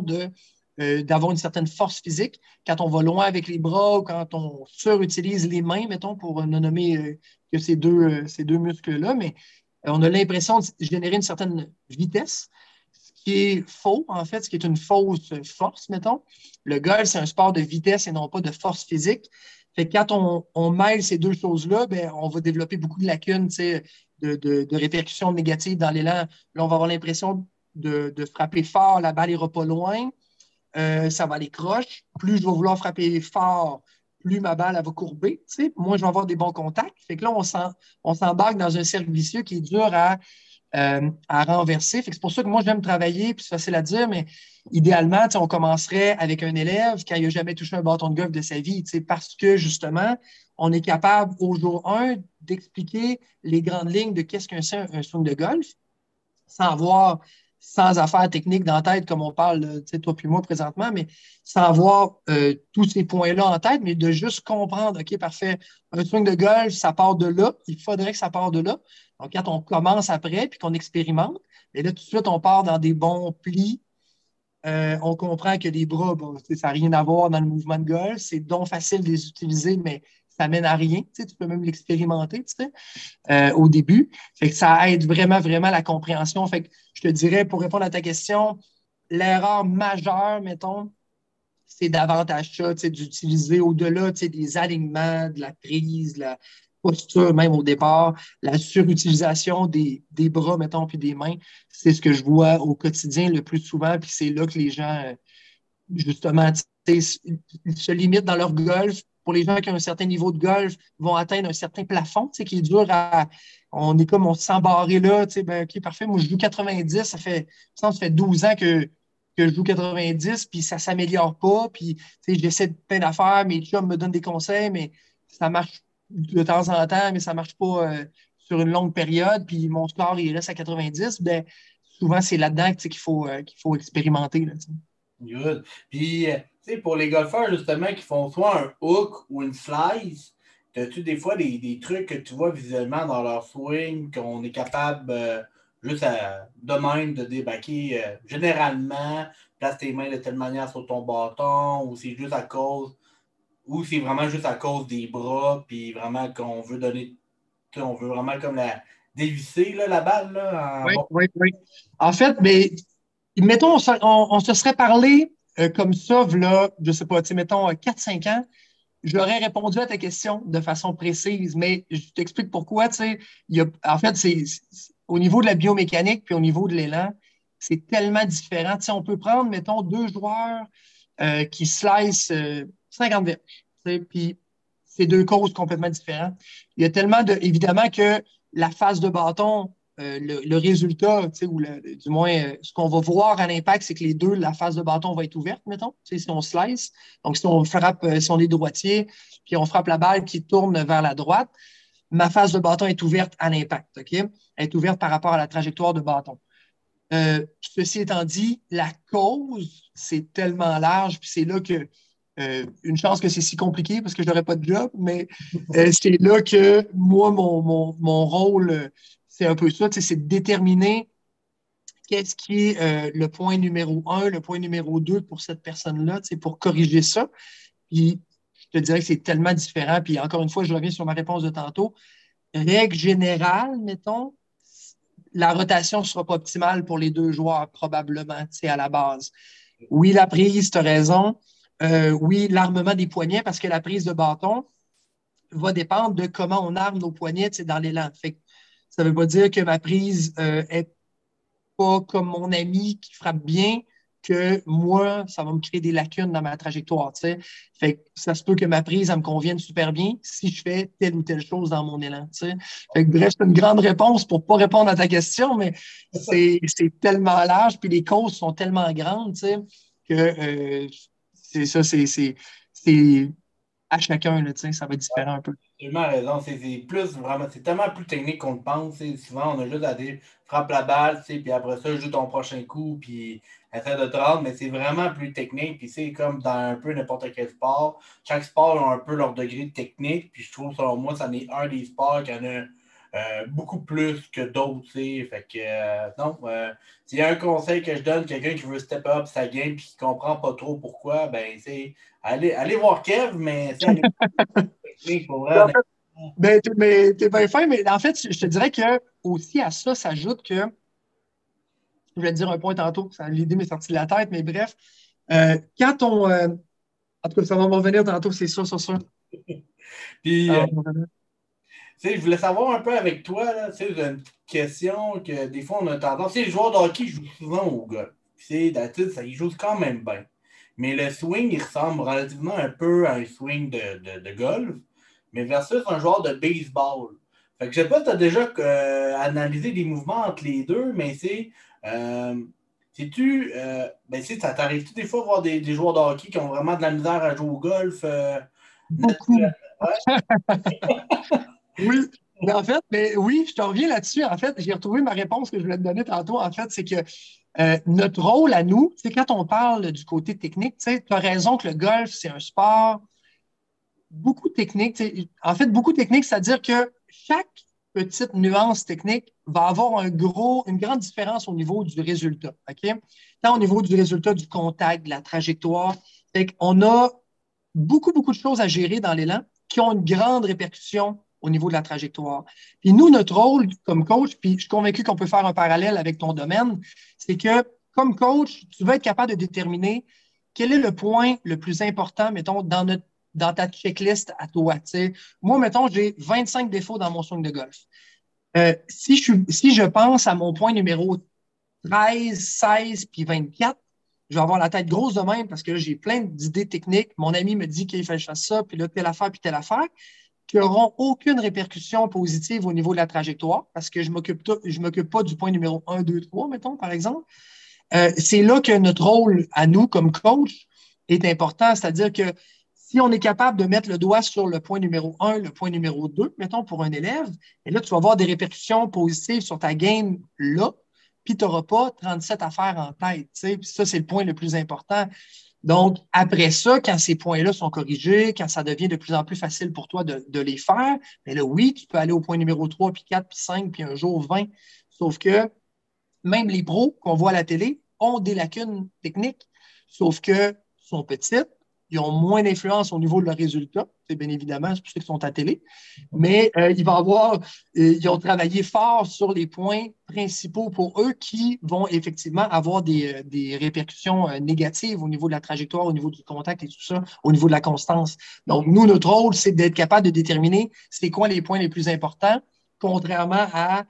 d'avoir une certaine force physique. Quand on va loin avec les bras ou quand on surutilise les mains, mettons, pour ne nommer que ces deux muscles-là, mais on a l'impression de générer une certaine vitesse, ce qui est faux, en fait, ce qui est une fausse force, mettons. Le golf, c'est un sport de vitesse et non pas de force physique. Fait que quand on mêle ces deux choses-là, ben, on va développer beaucoup de lacunes, de répercussions négatives dans l'élan. Là, on va avoir l'impression de frapper fort, la balle n'ira pas loin, ça va aller croche. Plus je vais vouloir frapper fort, plus ma balle elle va courber. Moi, je vais avoir des bons contacts. Fait que là, on s'embarque dans un cercle vicieux qui est dur à renverser. Fait que c'est pour ça que moi, j'aime travailler, puis c'est facile à dire, mais idéalement, on commencerait avec un élève qui n'a jamais touché un bâton de golf de sa vie, parce que justement, on est capable au jour 1 d'expliquer les grandes lignes de qu'est-ce qu'un un swing de golf sans avoir sans affaires techniques dans la tête, comme on parle, tu sais, toi puis moi présentement, mais sans avoir tous ces points-là en tête, mais de juste comprendre, OK, parfait, un swing de golf, ça part de là, il faudrait que ça parte de là. Donc, quand on commence après, puis qu'on expérimente, et là, tout de suite, on part dans des bons plis. On comprend que les bras, bon, ça n'a rien à voir dans le mouvement de golf. C'est donc facile de les utiliser, mais ça mène à rien. Tu peux même l'expérimenter au début. Fait que ça aide vraiment, vraiment la compréhension. Fait que je te dirais, pour répondre à ta question, l'erreur majeure, mettons, c'est davantage ça, d'utiliser au-delà des alignements, de la prise, de la posture même au départ, la surutilisation des bras, mettons, puis des mains. C'est ce que je vois au quotidien le plus souvent, puis c'est là que les gens, justement, se limitent dans leur golf. Pour les gens qui ont un certain niveau de golf, vont atteindre un certain plafond, qui est dur à. On est comme, on se sent barré là, ben, OK, parfait, moi je joue 90, ça fait 12 ans que je joue 90, puis ça ne s'améliore pas, puis j'essaie de plein d'affaires, mes chums me donnent des conseils, mais ça marche de temps en temps, mais ça ne marche pas sur une longue période, puis mon score, il reste à 90, ben, souvent c'est là-dedans qu'il faut expérimenter. Là, Good. Puis, tu sais, pour les golfeurs, justement, qui font soit un hook ou une slice, as-tu des fois des trucs que tu vois visuellement dans leur swing qu'on est capable juste de même de débaquer généralement, place tes mains de telle manière sur ton bâton, ou c'est juste à cause, ou c'est vraiment juste à cause des bras, puis vraiment qu'on veut donner, on veut vraiment comme la dévisser là, la balle là, en oui, bon. oui, oui. En fait, mais mettons, on se serait parlé comme ça, là, je ne sais pas, mettons 4-5 ans, j'aurais répondu à ta question de façon précise, mais je t'explique pourquoi. En fait, au niveau de la biomécanique puis au niveau de l'élan, c'est tellement différent. On peut prendre, mettons, deux joueurs qui slice 50 verges, puis c'est deux causes complètement différentes. Il y a tellement de. Évidemment que la phase de bâton, le résultat, ou du moins ce qu'on va voir à l'impact, c'est que les deux, la phase de bâton va être ouverte, mettons, si on slice. Donc, si on frappe, si on est droitier, puis on frappe la balle qui tourne vers la droite, ma phase de bâton est ouverte à l'impact, OK? Elle est ouverte par rapport à la trajectoire de bâton. Ceci étant dit, la cause, c'est tellement large, puis c'est là que une chance que c'est si compliqué parce que je n'aurais pas de job, mais c'est là que moi, mon rôle, c'est un peu ça, c'est de déterminer qu'est-ce qui est le point numéro un, le point numéro deux pour cette personne-là, pour corriger ça. Puis je te dirais que c'est tellement différent. Puis encore une fois, je reviens sur ma réponse de tantôt. Règle générale, mettons, la rotation ne sera pas optimale pour les deux joueurs, probablement, à la base. Oui, la prise, tu as raison. Oui, l'armement des poignets, parce que la prise de bâton va dépendre de comment on arme nos poignets dans l'élan. Ça ne veut pas dire que ma prise est pas comme mon ami qui frappe bien, que moi, ça va me créer des lacunes dans ma trajectoire. Fait que ça se peut que ma prise, elle me convienne super bien si je fais telle ou telle chose dans mon élan. Fait que, bref, c'est une grande réponse pour ne pas répondre à ta question, mais c'est tellement large, puis les causes sont tellement grandes que c'est ça, c'est à chacun, là, ça va être différent un peu. Absolument raison. C'est plus vraiment, c'est tellement plus technique qu'on le pense. Souvent, on a juste à dire frappe la balle, puis après ça, joue ton prochain coup, puis essaie de te rendre, mais c'est vraiment plus technique. Puis c'est comme dans un peu n'importe quel sport. Chaque sport a un peu leur degré de technique. Puis je trouve, selon moi, ça en est un des sports qui en a beaucoup plus que d'autres. Fait que non, s'il y a un conseil que je donne, quelqu'un qui veut step up sa game puis qui ne comprend pas trop pourquoi, ben c'est allez voir Kev, mais c'est allez technique pour vrai. Mais t'es bien fin, mais en fait, je te dirais que aussi à ça s'ajoute que, je vais te dire un point tantôt, l'idée m'est sortie de la tête, mais bref, quand on. En tout cas, ça va me revenir tantôt, c'est sûr, c'est sûr. Puis, Ça va me revenir. je voulais savoir un peu avec toi, là, j'ai une petite question que des fois on a tendance. Les joueurs de hockey jouent souvent au golf. D'habitude, ça, ils jouent quand même bien. Mais le swing, il ressemble relativement un peu à un swing de golf, mais versus un joueur de baseball. Fait que je sais pas si tu as déjà analysé les mouvements entre les deux, mais euh, ça t'arrive-tu des fois de voir des joueurs de hockey qui ont vraiment de la misère à jouer au golf Beaucoup. naturellement? Ouais. Oui. Mais en fait, oui, je te reviens là-dessus. En fait, j'ai retrouvé ma réponse que je voulais te donner tantôt. En fait, c'est que Notre rôle à nous, c'est quand on parle du côté technique, tu as raison que le golf, c'est un sport beaucoup technique. En fait, beaucoup technique, c'est-à-dire que chaque petite nuance technique va avoir une grande différence au niveau du résultat. OK? Tant au niveau du résultat du contact, de la trajectoire. On a beaucoup de choses à gérer dans l'élan qui ont une grande répercussion au niveau de la trajectoire. Puis nous, notre rôle comme coach, puis je suis convaincu qu'on peut faire un parallèle avec ton domaine, c'est que comme coach, tu vas être capable de déterminer quel est le point le plus important, mettons, dans ta checklist à toi. T'sais. Moi, mettons, j'ai 25 défauts dans mon swing de golf. Si je pense à mon point numéro 13, 16 puis 24, je vais avoir la tête grosse de même parce que là, j'ai plein d'idées techniques. Mon ami me dit qu'il fait que je fasse ça, puis là, telle affaire, qui n'auront aucune répercussion positive au niveau de la trajectoire parce que je ne m'occupe pas du point numéro 1, 2, 3, mettons, par exemple. C'est là que notre rôle à nous, comme coach, est important. C'est-à-dire que si on est capable de mettre le doigt sur le point numéro 1, le point numéro 2, mettons, pour un élève, et là, tu vas avoir des répercussions positives sur ta game là, puis tu n'auras pas 37 affaires en tête. Puis ça, c'est le point le plus important. Donc, après ça, quand ces points-là sont corrigés, quand ça devient de plus en plus facile pour toi de les faire, bien là, oui, tu peux aller au point numéro 3, puis 4, puis 5, puis un jour 20. Sauf que même les pros qu'on voit à la télé ont des lacunes techniques, sauf que sont petites, ils ont moins d'influence au niveau de leurs résultats, c'est bien évidemment, c'est pour ça qu'ils sont à la télé, mais ils ont travaillé fort sur les points principaux pour eux qui vont effectivement avoir des répercussions négatives au niveau de la trajectoire, au niveau du contact et tout ça, au niveau de la constance. Donc, nous, notre rôle, c'est d'être capable de déterminer c'est quoi les points les plus importants, contrairement à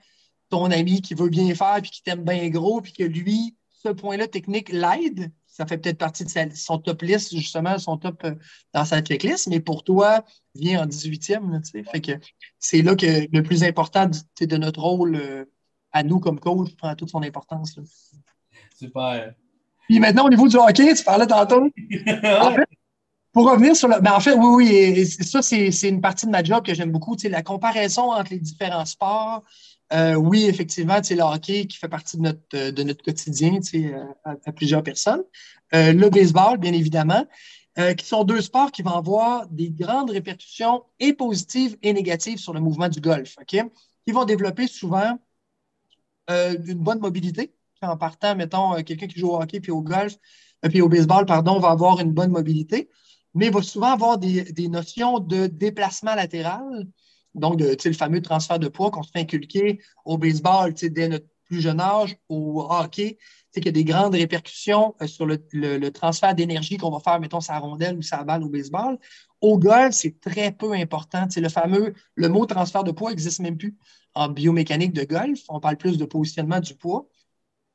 ton ami qui veut bien faire puis qui t'aime bien gros puis que lui, ce point-là technique l'aide. Ça fait peut-être partie de son top list, justement, son top dans sa checklist, mais pour toi, vient en 18e. Là, fait que c'est là que le plus important de notre rôle à nous comme coach prend toute son importance. Là. Super. Puis maintenant, au niveau du hockey, tu parlais tantôt. En fait, pour revenir sur le. Ben en fait, oui, et ça, c'est une partie de ma job que j'aime beaucoup. La comparaison entre les différents sports. Oui, effectivement, le hockey qui fait partie de notre quotidien à plusieurs personnes. Le baseball, bien évidemment, qui sont deux sports qui vont avoir des grandes répercussions et positives et négatives sur le mouvement du golf, OK? Qui vont développer souvent une bonne mobilité. En partant, mettons, quelqu'un qui joue au hockey puis au golf, puis au baseball, pardon, va avoir une bonne mobilité, mais va souvent avoir des notions de déplacement latéral, donc le fameux transfert de poids qu'on se fait inculquer au baseball dès notre plus jeune âge, au hockey, qu'il y a des grandes répercussions sur le transfert d'énergie qu'on va faire, mettons, sa rondelle ou sa balle au baseball. Au golf, c'est très peu important. Le mot transfert de poids n'existe même plus en biomécanique de golf. On parle plus de positionnement du poids,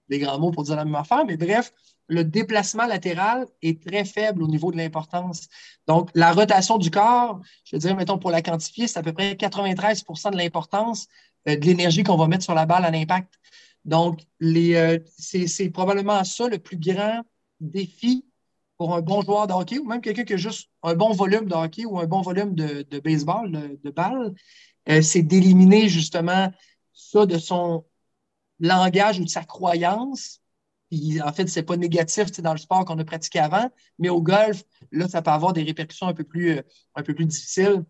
des grands mots pour dire la même affaire, mais bref, le déplacement latéral est très faible au niveau de l'importance. Donc, la rotation du corps, je dirais, mettons, pour la quantifier, c'est à peu près 93 de l'importance de l'énergie qu'on va mettre sur la balle à l'impact. Donc, c'est probablement ça le plus grand défi pour un bon joueur de hockey ou même quelqu'un qui a juste un bon volume de hockey ou un bon volume de baseball, de balle, c'est d'éliminer justement ça de son langage ou de sa croyance. Puis, en fait, c'est pas négatif dans le sport qu'on a pratiqué avant, mais au golf, là, ça peut avoir des répercussions un peu plus difficiles.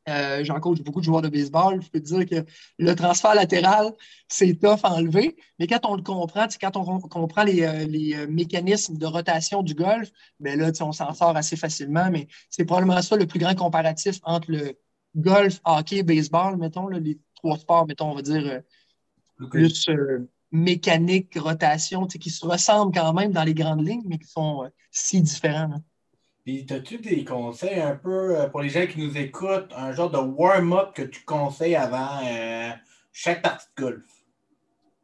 J'en coach beaucoup de joueurs de baseball. Je peux te dire que le transfert latéral, c'est tough à enlever. Mais quand on le comprend, quand on comprend les mécanismes de rotation du golf, bien là, on s'en sort assez facilement. Mais c'est probablement ça le plus grand comparatif entre le golf, hockey, baseball, mettons, là, les trois sports, mettons, on va dire, Okay. plus mécanique, rotation, qui se ressemblent quand même dans les grandes lignes, mais qui sont si différents. Là. Puis, as-tu des conseils un peu pour les gens qui nous écoutent, un genre de warm-up que tu conseilles avant chaque partie de golf?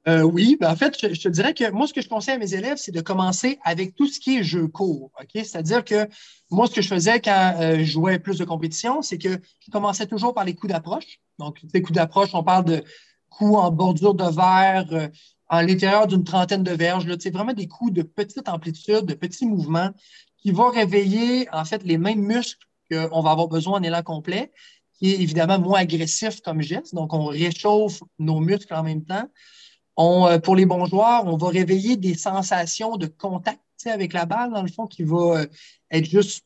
Oui, ben en fait, je te dirais que moi, ce que je conseille à mes élèves, c'est de commencer avec tout ce qui est jeu court. OK? C'est-à-dire que moi, ce que je faisais quand je jouais plus de compétition, c'est que je commençais toujours par les coups d'approche. Donc, les coups d'approche, on parle de coups en bordure de verre, à l'intérieur d'une trentaine de verges. Là, vraiment des coups de petite amplitude, de petits mouvements qui vont réveiller, en fait, les mêmes muscles qu'on va avoir besoin en élan complet, qui est évidemment moins agressif comme geste. Donc, on réchauffe nos muscles en même temps. Pour les bons joueurs, on va réveiller des sensations de contact avec la balle, dans le fond, qui va être juste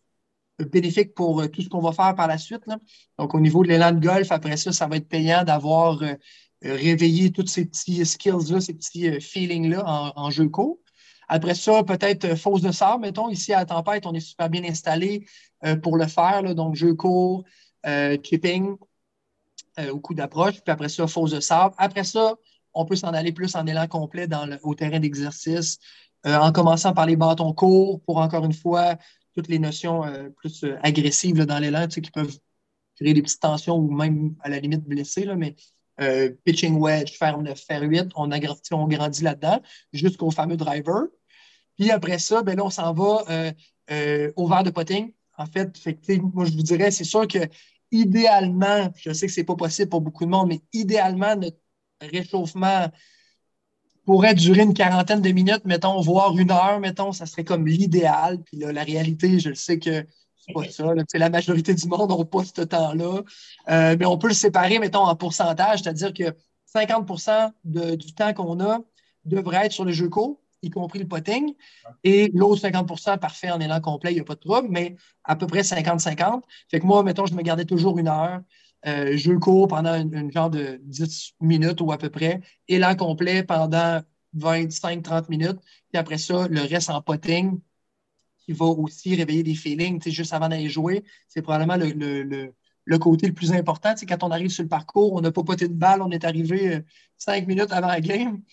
bénéfique pour tout ce qu'on va faire par la suite, là. Donc, au niveau de l'élan de golf, après ça, ça va être payant d'avoir réveillé tous ces petits skills-là, ces petits feelings-là en jeu court. Après ça, peut-être fosse de sable, mettons. Ici, à la Tempête, on est super bien installé pour le faire, là. Donc, jeu court, chipping au coup d'approche. Puis après ça, fosse de sable. Après ça, on peut s'en aller plus en élan complet au terrain d'exercice, en commençant par les bâtons courts pour, encore une fois, toutes les notions plus agressives là, dans l'élan, qui peuvent créer des petites tensions ou même, à la limite, blesser. Là, mais pitching wedge, fer 9, fer 8, on grandit là-dedans jusqu'au fameux driver. Puis après ça, ben là, on s'en va au verre de potting. En fait moi, je vous dirais, c'est sûr que idéalement, je sais que c'est pas possible pour beaucoup de monde, mais idéalement, notre réchauffement pourrait durer une quarantaine de minutes, mettons, voire 1 heure, mettons, ça serait comme l'idéal. Puis là, la réalité, je le sais que c'est pas ça. Là. La majorité du monde n'a pas ce temps-là. Mais on peut le séparer, mettons, en pourcentage, c'est-à-dire que 50 du temps qu'on a devrait être sur le jeu court, y compris le potting, et l'autre 50 parfait en élan complet, il n'y a pas de trouble, mais à peu près 50-50. Fait que moi, mettons, je me gardais toujours 1 heure. Jeu court pendant une genre de 10 minutes ou à peu près, élan complet pendant 25-30 minutes, puis après ça, le reste en potting, qui va aussi réveiller des feelings, juste avant d'aller jouer. C'est probablement le côté le plus important. Quand on arrive sur le parcours, on n'a pas poté de balle, on est arrivé 5 minutes avant la game.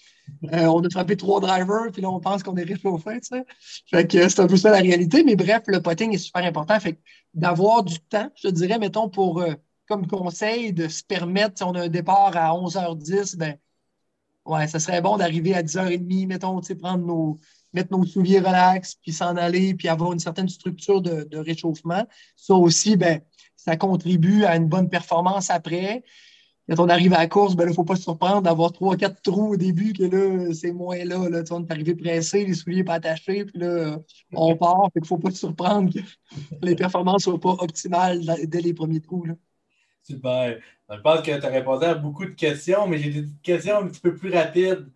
On a frappé 3 drivers, puis là, on pense qu'on est réchauffé. Fait que c'est un peu ça la réalité. Mais bref, le potting est super important. Fait que d'avoir du temps, je te dirais, mettons, pour comme conseil, de se permettre, si on a un départ à 11h10, ben ouais, ça serait bon d'arriver à 10h30, mettons, mettre nos souliers relax, puis s'en aller, puis avoir une certaine structure de réchauffement. Ça aussi, ben, ça contribue à une bonne performance après. Quand on arrive à la course, ben il ne faut pas se surprendre d'avoir 3-4 trous au début, que là, c'est moins là. Là. On est arrivé pressé, les souliers pas attachés, puis là, on part. Il ne faut pas se surprendre que les performances ne soient pas optimales dès les premiers trous. Là. Super. Je pense que tu as répondu à beaucoup de questions, mais j'ai des questions un petit peu plus rapides.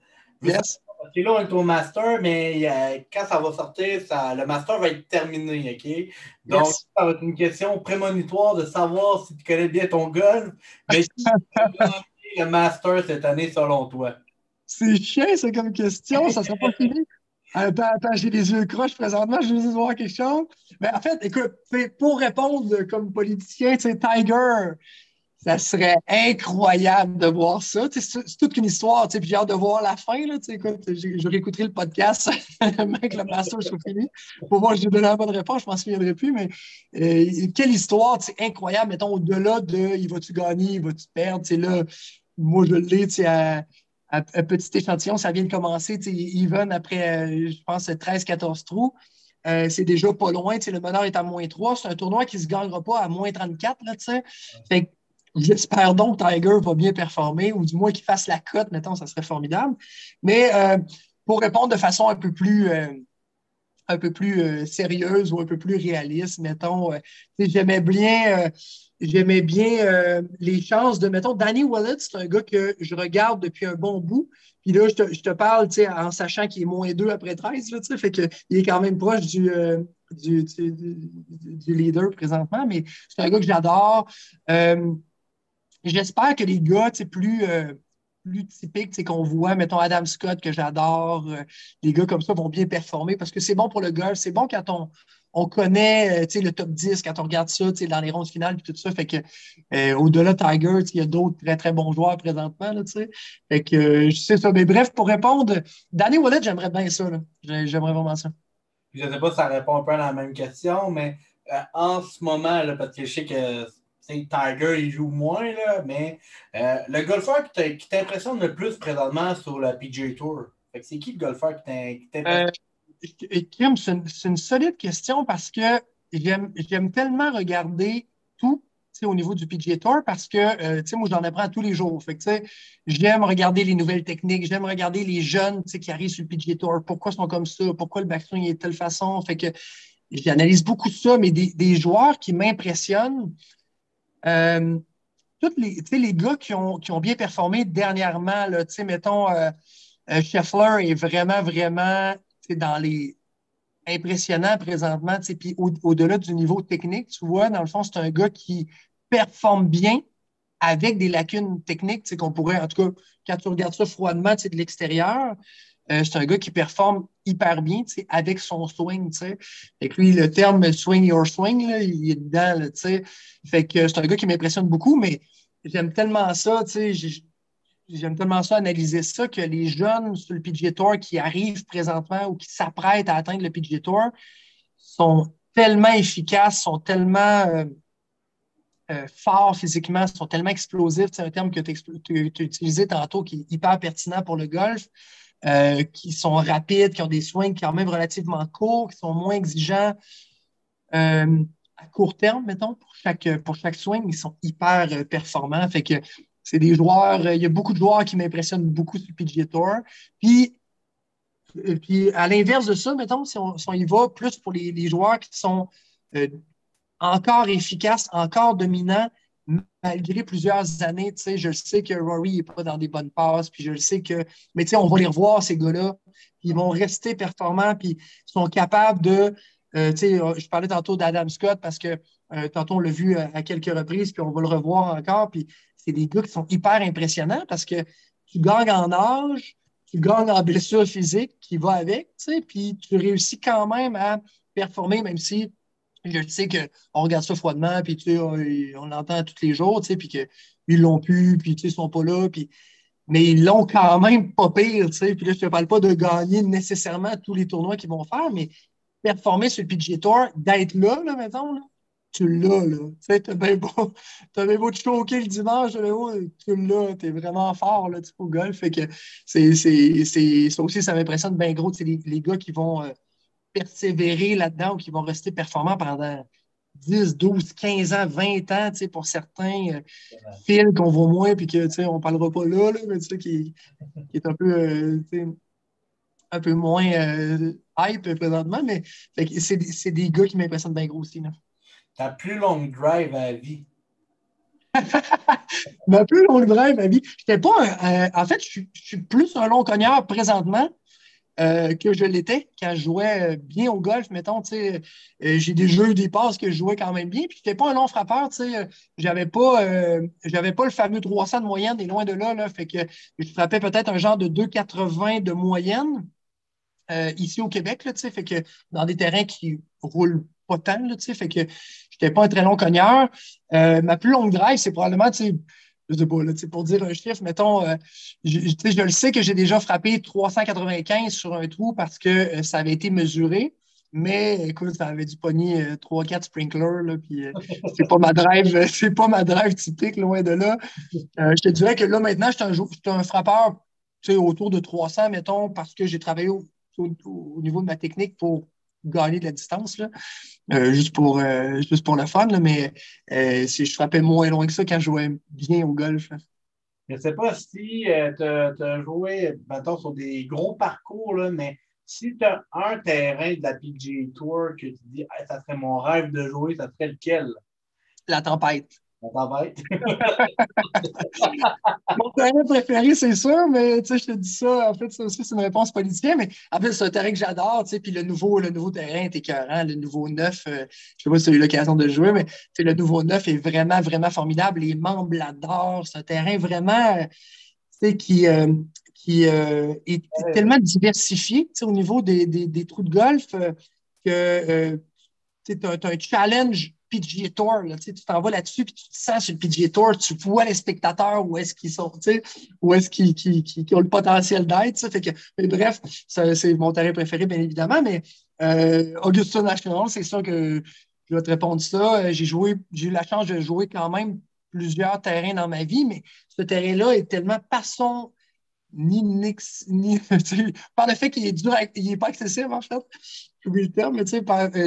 Yes. Parce que là, on est au master, mais quand ça va sortir, le master va être terminé, OK? Donc, Yes. ça va être une question prémonitoire de savoir si tu connais bien ton golf, mais si tu as gagné le master cette année selon toi. C'est chiant, ça, comme question. Ça ne sera pas fini. Attends, j'ai les yeux croches présentement. Je veux juste voir quelque chose. Mais en fait, écoute, pour répondre comme politicien, Tiger, ça serait incroyable de voir ça. C'est toute une histoire. Puis j'ai hâte de voir la fin. Là, écoute, je réécouterai le podcast même que le master soit fini pour voir si j'ai donné la bonne réponse. Je ne m'en souviendrai plus. Mais quelle histoire incroyable. Mettons, au-delà de il va-tu gagner, il va-tu perdre. Là, moi, je l'ai à petit échantillon. Ça vient de commencer. Even après, je pense, 13-14 trous. C'est déjà pas loin. Le meneur est à -3. C'est un tournoi qui ne se gagnera pas à -34. Là, fait j'espère donc que Tiger va bien performer, ou du moins qu'il fasse la cote, mettons, ça serait formidable. Mais pour répondre de façon un peu plus sérieuse ou un peu plus réaliste, mettons, j'aimais bien les chances de, mettons, Danny Willett, c'est un gars que je regarde depuis un bon bout. Puis là, je te parle en sachant qu'il est -2 après 13, là, fait qu'il est quand même proche du leader présentement, mais c'est un gars que j'adore. J'espère que les gars plus typiques qu'on voit, mettons Adam Scott, que j'adore, les gars comme ça vont bien performer parce que c'est bon pour le golf. C'est bon quand on connaît le top 10, quand on regarde ça dans les rondes finales et tout ça. Fait que au-delà de Tiger, il y a d'autres très, très bons joueurs présentement. Là, fait que je sais ça. Mais bref, pour répondre, Danny Willett, j'aimerais bien ça. Là. J'aimerais vraiment ça. Je ne sais pas si ça répond un peu à la même question, mais en ce moment, là, parce que je sais que Tiger, il joue moins, là, mais le golfeur qui t'impressionne le plus présentement sur la PGA Tour, c'est qui le golfeur qui t'impressionne? Kim, c'est une solide question parce que j'aime tellement regarder tout au niveau du PGA Tour parce que moi, j'en apprends tous les jours. Fait que, j'aime regarder les nouvelles techniques, j'aime regarder les jeunes qui arrivent sur le PGA Tour, pourquoi ils sont comme ça, pourquoi le backswing est de telle façon. Fait que j'analyse beaucoup ça, mais des joueurs qui m'impressionnent. Tous les gars qui ont bien performé dernièrement, là, mettons. Scheffler est vraiment, vraiment dans les impressionnants présentement. Puis au-delà du niveau technique, tu vois, dans le fond, c'est un gars qui performe bien avec des lacunes techniques qu'on pourrait, en tout cas, quand tu regardes ça froidement de l'extérieur, c'est un gars qui performe hyper bien avec son swing. Fait que lui, le terme swing your swing, là, il est dedans. Là, fait que c'est un gars qui m'impressionne beaucoup, mais j'aime tellement ça, j'aime tellement ça analyser ça que les jeunes sur le PGA Tour qui arrivent présentement ou qui s'apprêtent à atteindre le PGA Tour sont tellement efficaces, sont tellement forts physiquement, sont tellement explosifs. C'est un terme que tu as utilisé tantôt qui est hyper pertinent pour le golf. Qui sont rapides, qui ont des swings quand même relativement courts, qui sont moins exigeants à court terme, mettons, pour chaque swing. Ils sont hyper performants. Fait que c'est des joueurs, il y a beaucoup de joueurs qui m'impressionnent beaucoup sur le PGA Tour. Puis à l'inverse de ça, mettons, si on y va plus pour les joueurs qui sont encore efficaces, encore dominants, malgré plusieurs années. Je sais que Rory n'est pas dans des bonnes passes, puis je le sais que. Mais on va les revoir, ces gars-là. Ils vont rester performants, puis ils sont capables de. Je parlais tantôt d'Adam Scott parce que tantôt on l'a vu à quelques reprises, puis on va le revoir encore. Puis c'est des gars qui sont hyper impressionnants parce que tu gagnes en âge, tu gagnes en blessure physique qui va avec, puis tu réussis quand même à performer, même si je sais qu'on regarde ça froidement, puis on l'entend tous les jours, puis qu'ils l'ont pu, puis ils sont pas là, mais ils l'ont quand même pas pire. Puis là, je te parle pas de gagner nécessairement tous les tournois qu'ils vont faire, mais performer sur le PGA Tour, d'être là, mettons, là, tu l'as, là. T'as bien beau te choquer le dimanche, là, tu l'as, t'es vraiment fort, là, au golf. Fait que ça aussi, ça m'impressionne bien gros, les gars qui vont persévérer là-dedans ou qui vont rester performants pendant 10, 12, 15 ans, 20 ans, pour certains fils qu'on voit moins puis que on ne parlera pas là, mais qui est un peu moins hype présentement, mais c'est des gars qui m'impressionnent bien gros aussi. Là. Ta plus longue drive à vie. Ma plus longue drive à vie. J'étais pas en fait, je suis plus un long cogneur présentement. Que je l'étais quand je jouais bien au golf, mettons, j'ai déjà eu des passes que je jouais quand même bien, puis je n'étais pas un long frappeur, j'avais pas le fameux 300 de moyenne, et loin de là, fait que je frappais peut-être un genre de 2,80 de moyenne ici au Québec, là, fait que dans des terrains qui roulent pas tant, là, fait que j'étais pas un très long cogneur. Ma plus longue drive, c'est probablement, je sais pas, là, pour dire un chiffre, mettons, je le sais que j'ai déjà frappé 395 sur un trou parce que ça avait été mesuré, mais écoute, ça avait dû pogner 3-4 sprinklers, là, puis c'est pas ma drive, c'est pas ma drive typique, loin de là. Je te dirais que là, maintenant, je suis un frappeur autour de 300, mettons, parce que j'ai travaillé au niveau de ma technique pour gagner de la distance, là. Juste pour le fun, là, mais je frappais moins loin que ça quand je jouais bien au golf. Là. Je ne sais pas si tu as joué, mettons, sur des gros parcours, là, mais si tu as un terrain de la PGA Tour que tu dis hey, ça serait mon rêve de jouer, ça serait lequel? La tempête. La tempête? Mon terrain préféré, c'est sûr, mais je te dis ça, en fait, ça aussi, c'est une réponse politique, mais en fait, c'est un terrain que j'adore, puis le nouveau terrain est écœurant, le nouveau neuf, je ne sais pas si tu as eu l'occasion de le jouer, mais le nouveau neuf est vraiment, vraiment formidable. Les membres l'adorent, c'est un terrain vraiment, qui est tellement diversifié, au niveau des trous de golf, que tu as un challenge PGA Tour. Là, tu t'en vas là-dessus puis tu te sens sur le PGA Tour, tu vois les spectateurs où est-ce qu'ils sont, où est-ce qu'ils ont le potentiel d'être. Fait que, mais bref, c'est mon terrain préféré, bien évidemment, mais Augusta National, c'est sûr que je vais te répondre ça. J'ai eu la chance de jouer quand même plusieurs terrains dans ma vie, mais ce terrain-là est tellement passant ni par le fait qu'il est dur, il n'est pas accessible, en fait. J'ai oublié le terme, mais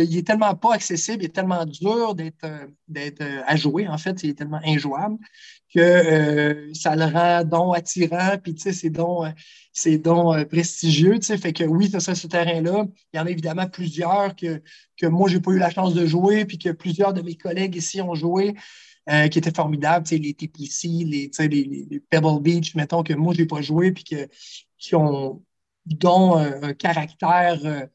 il est tellement pas accessible, il est tellement dur d'être à jouer, en fait, il est tellement injouable que ça le rend donc attirant, puis c'est donc prestigieux, fait que oui, ça serait ce terrain-là. Il y en a évidemment plusieurs que moi, j'ai pas eu la chance de jouer, puis que plusieurs de mes collègues ici ont joué. Qui étaient formidables, les TPC, les Pebble Beach, mettons, que moi, je n'ai pas joué, puis dont un caractère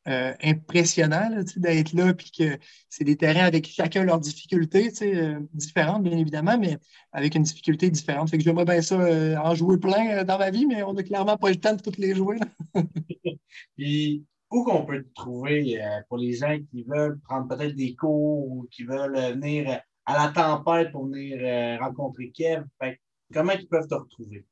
impressionnant là, d'être là, puis que c'est des terrains avec chacun leurs difficultés différentes, bien évidemment, mais avec une difficulté différente. Fait que j'aimerais bien ça en jouer plein dans ma vie, mais on n'a clairement pas le temps de toutes les jouer. Là. Puis, où qu'on peut te trouver pour les gens qui veulent prendre peut-être des cours ou qui veulent venir à la tempête pour venir rencontrer Kev? Fait, comment ils peuvent te retrouver?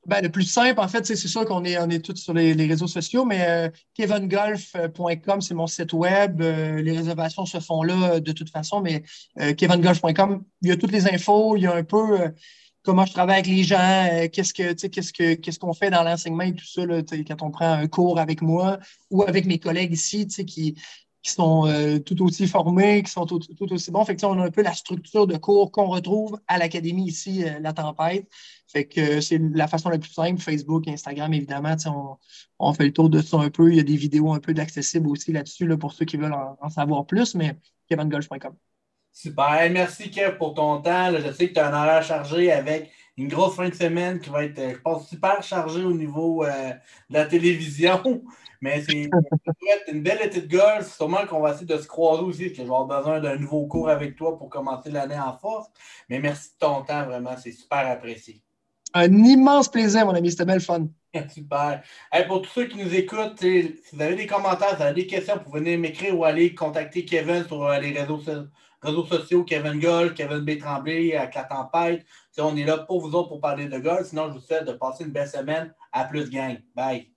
Ben, le plus simple, en fait, c'est sûr on est tous sur les réseaux sociaux, mais kevingolf.com, c'est mon site web. Les réservations se font là de toute façon, mais kevingolf.com, il y a toutes les infos, il y a un peu comment je travaille avec les gens, qu'est-ce qu'on fait dans l'enseignement et tout ça, là, quand on prend un cours avec moi ou avec mes collègues ici, qui sont tout aussi formés, qui sont tout aussi bons. Fait que, on a un peu la structure de cours qu'on retrouve à l'académie ici, La Tempête. Fait que c'est la façon la plus simple. Facebook, Instagram, évidemment, on fait le tour de ça un peu. Il y a des vidéos un peu d'accessibles aussi là-dessus là, pour ceux qui veulent en savoir plus, mais kevingolf.com. Super. Hey, merci, Kev, pour ton temps. Là, je sais que tu as un horaire chargé avec une grosse fin de semaine qui va être, je pense, super chargée au niveau de la télévision. Mais c'est une belle été de golf. Sûrement qu'on va essayer de se croiser aussi, parce que je vais avoir besoin d'un nouveau cours avec toi pour commencer l'année en force. Mais merci de ton temps, vraiment. C'est super apprécié. Un immense plaisir, mon ami. C'était belle fun. Super. Hey, pour tous ceux qui nous écoutent, si vous avez des commentaires, si vous avez des questions, vous venez m'écrire ou aller contacter Kevin sur les réseaux sociaux, Kevin Golf, Kevin B. Tremblay, avec la tempête. On est là pour vous autres pour parler de golf. Sinon, je vous souhaite de passer une belle semaine. À plus, gang. Bye.